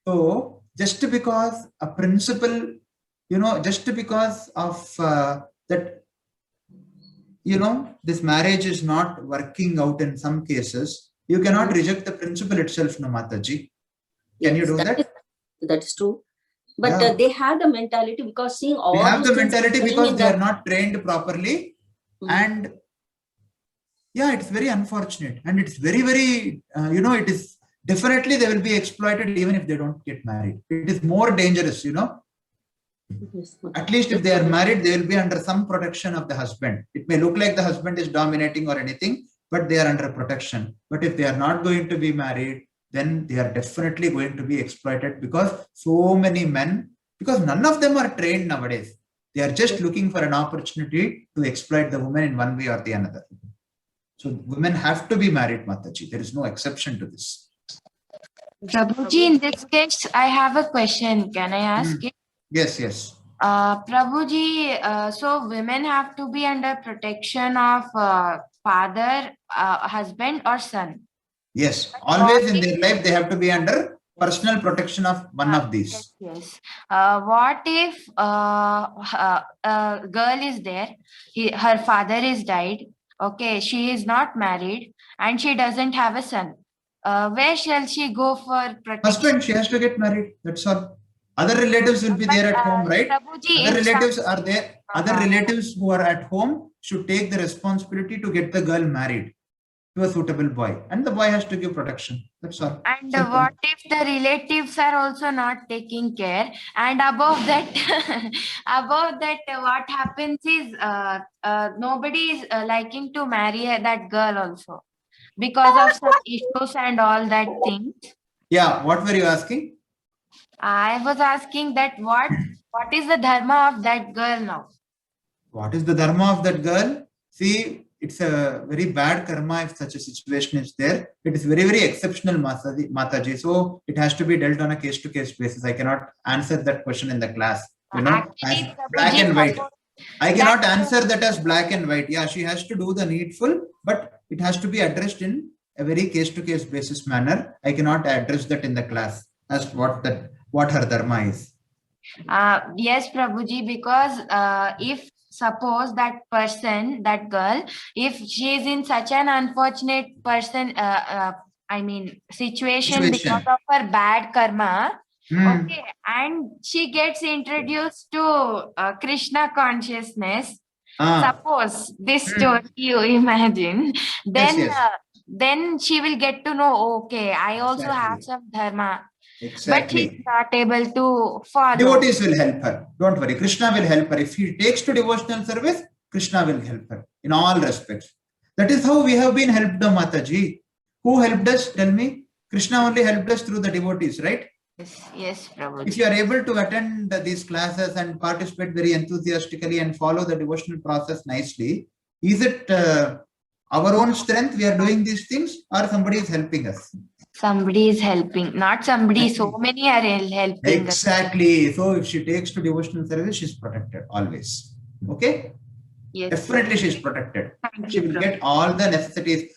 So just because a principle, just because of that, this marriage is not working out in some cases, you cannot reject the principle itself, no, Mataji. Can you do that? That is true. But they have the mentality because seeing all they have the things mentality because they are not trained properly. And it's very unfortunate. And it's very, very, it is definitely they will be exploited even if they don't get married. It is more dangerous, At least if they are married, they will be under some protection of the husband. It may look like the husband is dominating or anything, but they are under protection. But if they are not going to be married, then they are definitely going to be exploited because so many men, because none of them are trained nowadays. They are just looking for an opportunity to exploit the woman in one way or the another. So women have to be married, Mataji. There is no exception to this. Prabhuji, in this case, I have a question. Can I ask it? Yes. Prabhuji, so women have to be under protection of father, husband or son? Yes, always in their life, they have to be under personal protection of one of these. Yes. What if a girl is there, her father is died, okay, she is not married and she doesn't have a son. Where shall she go for protection? Husband, she has to get married. That's all. Other relatives will be there at home, right? Prabhuji, other relatives are there. Other relatives who are at home should take the responsibility to get the girl married to a suitable boy, and the boy has to give protection. That's all. And what if the relatives are also not taking care? And above that, what happens is nobody is liking to marry that girl also because of some issues and all that things. Yeah, what were you asking? I was asking that what is the dharma of that girl now? What is the dharma of that girl? See, it's a very bad karma if such a situation is there. It is very, very exceptional, Mataji. So it has to be dealt on a case-to-case basis. I cannot answer that question in the class. You know, as Actually, black Prabhuji, and white. suppose I cannot that- answer that as black and white. Yeah, she has to do the needful, but it has to be addressed in a very case-to-case basis manner. I cannot address that in the class as what her dharma is. Yes, Prabhuji, because if suppose that person, that girl, if she is in such an unfortunate person, situation because of her bad karma, okay, and she gets introduced to Krishna consciousness. Suppose this story you imagine, then yes. then she will get to know, okay, I also have Exactly. some dharma. Exactly. But she's not able to follow. Devotees will help her. Don't worry. Krishna will help her. If he takes to devotional service, Krishna will help her in all respects. That is how we have been helped, Mataji. Who helped us? Tell me. Krishna only helped us through the devotees, right? Yes, Prabhuji. If you are able to attend these classes and participate very enthusiastically and follow the devotional process nicely, is it our own strength we are doing these things, or somebody is helping us? Somebody is helping, not somebody, so many are helping. Exactly. So if she takes to devotional service, she's protected always. Okay? Yes. Definitely she's protected. Thank She you, will Prabhuji. get all the necessities.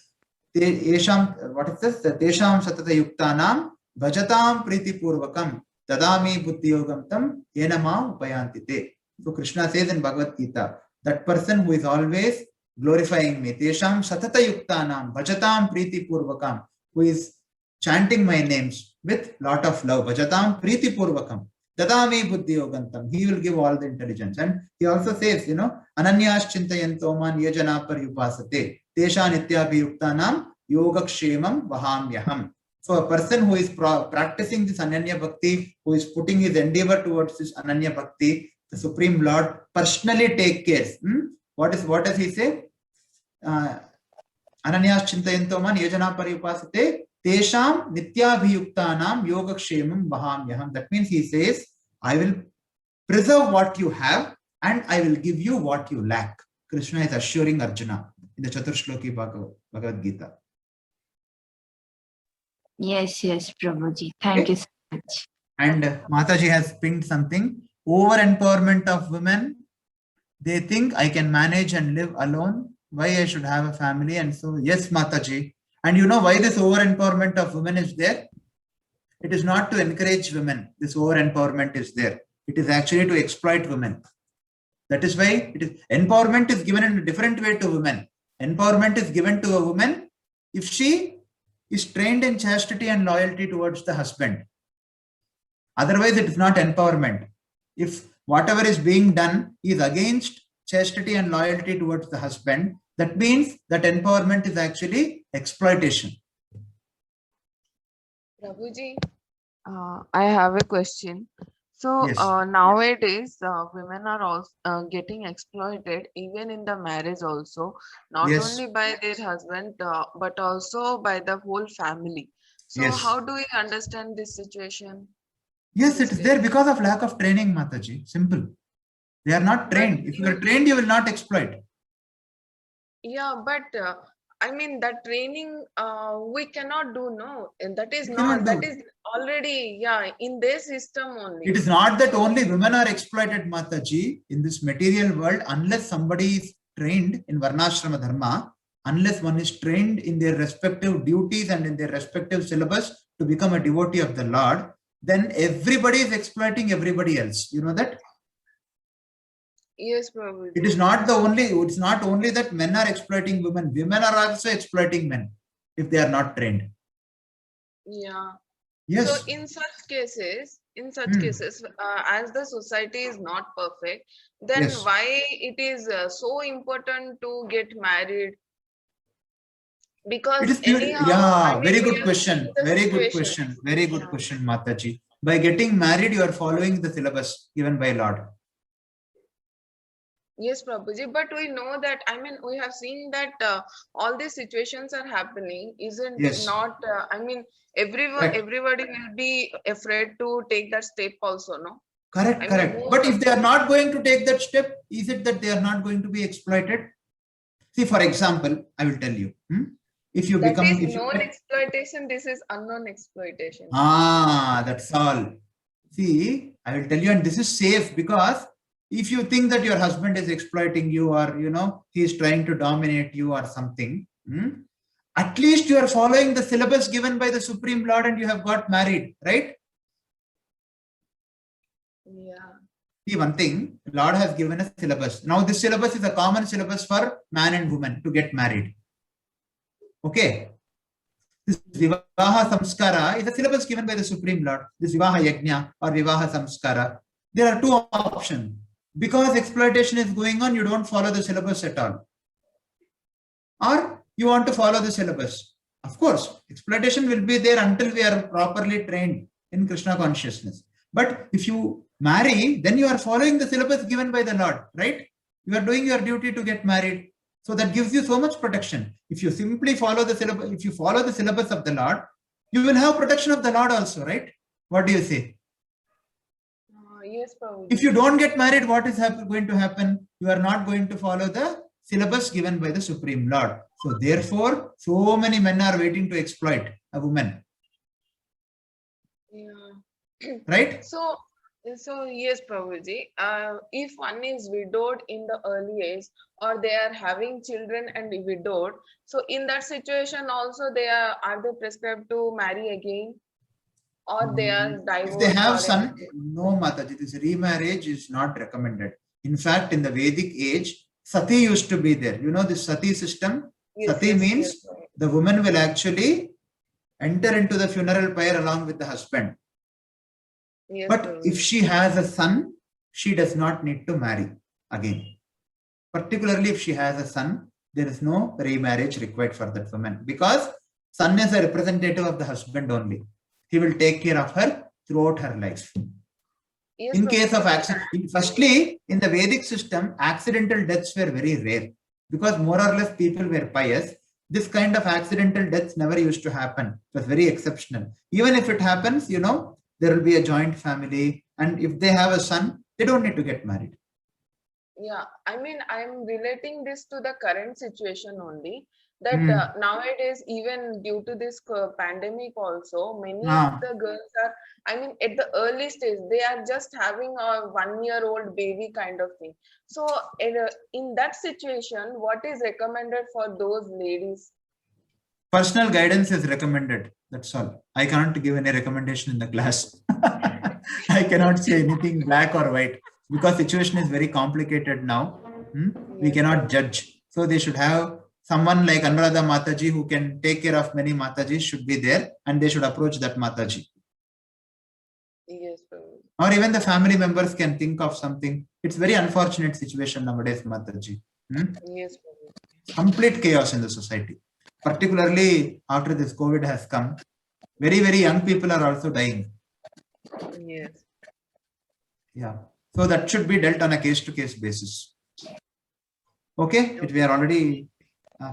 What is this? Tesham satata yuktanam bhajatam priti purvakam dadami buddhi yogam tam yenama upayantite. So Krishna says in Bhagavad Gita, that person who is always glorifying me, Tesham satata yuktanam bhajatam priti purvakam, who is chanting my names with lot of love, bhajatam priti purvakam dadami buddhi yogantam, he will give all the intelligence. And he also says, ananyas chintayanto man yajana paryupasate tesha nityabhi yuktanam yogakshemam vahamyaham. So a person who is practicing this Ananya Bhakti, who is putting his endeavor towards this Ananya Bhakti, the Supreme Lord personally take care. What does he say? Ananyas chintayanto man yajana paryupasate tesham nityabhiyuktanam yogakshemam vahamyaham. That means he says, I will preserve what you have and I will give you what you lack. Krishna is assuring Arjuna in the Chaturshloki Bhagavad Gita. Yes, Prabhuji. Thank you so much. And Mataji has pinged something. Over empowerment of women. They think I can manage and live alone. Why I should have a family? And so, yes, Mataji. And you know why this over empowerment of women is there? It is not to encourage women. This over empowerment is there. It is actually to exploit women. That is why empowerment is given in a different way to women. Empowerment is given to a woman if she is trained in chastity and loyalty towards the husband. Otherwise, it is not empowerment. If whatever is being done is against chastity and loyalty towards the husband, that means that empowerment is actually exploitation. Prabhuji, I have a question. So Yes. nowadays, women are also getting exploited even in the marriage also, not Yes. only by their husband, but also by the whole family. So Yes. how do we understand this situation? Yes, it is there because of lack of training, Mataji. Simple. They are not trained. If you are trained, you will not exploit. Yeah, but I mean that training we cannot do, no, and that is We not, cannot that do. is already, yeah, in their system only. It is not that only women are exploited, Mataji, in this material world, unless somebody is trained in Varnashrama Dharma, unless one is trained in their respective duties and in their respective syllabus to become a devotee of the Lord, then everybody is exploiting everybody else. You know that? Yes, Prabhuji. It's not only that men are exploiting women. Women are also exploiting men if they are not trained. Yeah. Yes. So in such cases, as the society is not perfect, then Yes. why it is so important to get married? Because It is anyhow, yeah, I mean, very we good have question. seen the Very good situation. question. Very good Yeah. question, Mataji. By getting married, you are following the syllabus given by Lord. Yes, Prabhuji, but we know that, I mean, we have seen that all these situations are happening, isn't Yes. not, I mean, Correct. everybody will be afraid to take that step also, no? Correct, I mean, correct. But if they are not going to take that step, is it that they are not going to be exploited? See, for example, I will tell you. If you That become, is if you known exploitation, this is unknown exploitation. that's all. See, I will tell you, and this is safe, because if you think that your husband is exploiting you, or he is trying to dominate you or something, at least you are following the syllabus given by the Supreme Lord and you have got married, right? Yeah. See, one thing, Lord has given a syllabus. Now this syllabus is a common syllabus for man and woman to get married. Okay. This Vivaha Samskara is a syllabus given by the Supreme Lord. This Vivaha Yajna or Vivaha Samskara. There are two options. Because exploitation is going on, you don't follow the syllabus at all. Or you want to follow the syllabus. Of course, exploitation will be there until we are properly trained in Krishna consciousness. But if you marry, then you are following the syllabus given by the Lord, right? You are doing your duty to get married. So that gives you so much protection. If you simply follow the syllabus, if you follow the syllabus of the Lord, you will have protection of the Lord also, right? What do you say? Yes, Prabhuji. If you don't get married, what is going to happen? You are not going to follow the syllabus given by the Supreme Lord. So therefore, so many men are waiting to exploit a woman. Yeah. Right? So yes, Prabhuji, if one is widowed in the early age, or they are having children and widowed, so in that situation also are they prescribed to marry again, or they are divorced? If they have or son, anything? no, Mataji, this remarriage is not recommended. In fact, in the Vedic age, Sati used to be there. You know this Sati system? Yes, Sati yes, means yes, Prabhuji. the woman will actually enter into the funeral pyre along with the husband. Yes, But Prabhuji. if she has a son, she does not need to marry again. Particularly if she has a son, there is no remarriage required for that woman, because son is a representative of the husband only. He will take care of her throughout her life. Yes, In case Prabhuji. of accident, firstly, in the Vedic system, accidental deaths were very rare, because more or less people were pious. This kind of accidental deaths never used to happen. It was very exceptional. Even if it happens, there will be a joint family, and if they have a son, they don't need to get married. Yeah, I mean, I'm relating this to the current situation only, that nowadays, even due to this pandemic also, many of the girls are, I mean, at the early stage, they are just having a 1-year-old baby kind of thing. So in that situation, what is recommended for those ladies? Personal guidance is recommended. That's all. I can't give any recommendation in the class. I cannot say anything black or white, because situation is very complicated now. We cannot judge. So they should have someone like Anuradha Mataji who can take care of many Matajis should be there, and they should approach that Mataji. Yes, or even the family members can think of something. It's very unfortunate situation nowadays, Mataji. Yes, Complete chaos in the society. Particularly after this COVID has come, very, very young people are also dying. yes. Yeah. So that should be dealt on a case-to-case basis. Okay, we are already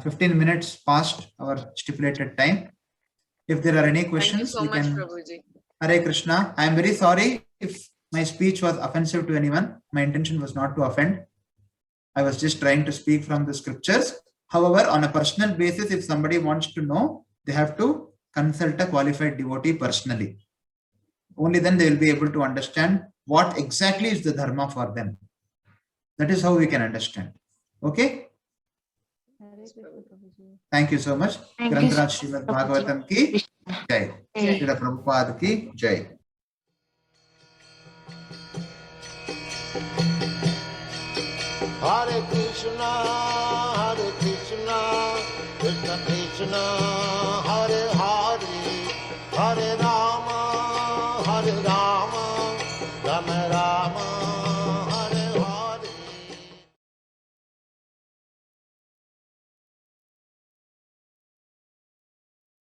15 minutes past our stipulated time. If there are any questions, Thank you so we much, can. Prabhuji. Hare Krishna. I am very sorry if my speech was offensive to anyone. My intention was not to offend. I was just trying to speak from the scriptures. However, on a personal basis, if somebody wants to know, they have to consult a qualified devotee personally. Only then they will be able to understand what exactly is the dharma for them. That is how we can understand. Okay? Thank you so much. Thank you, Grantaraj Srimad Bhagavatam ki jai. Srila Prabhupada ki jai. Hare Krishna, Krishna Krishna, Hare Hare, Hare Rama, Rama Rama.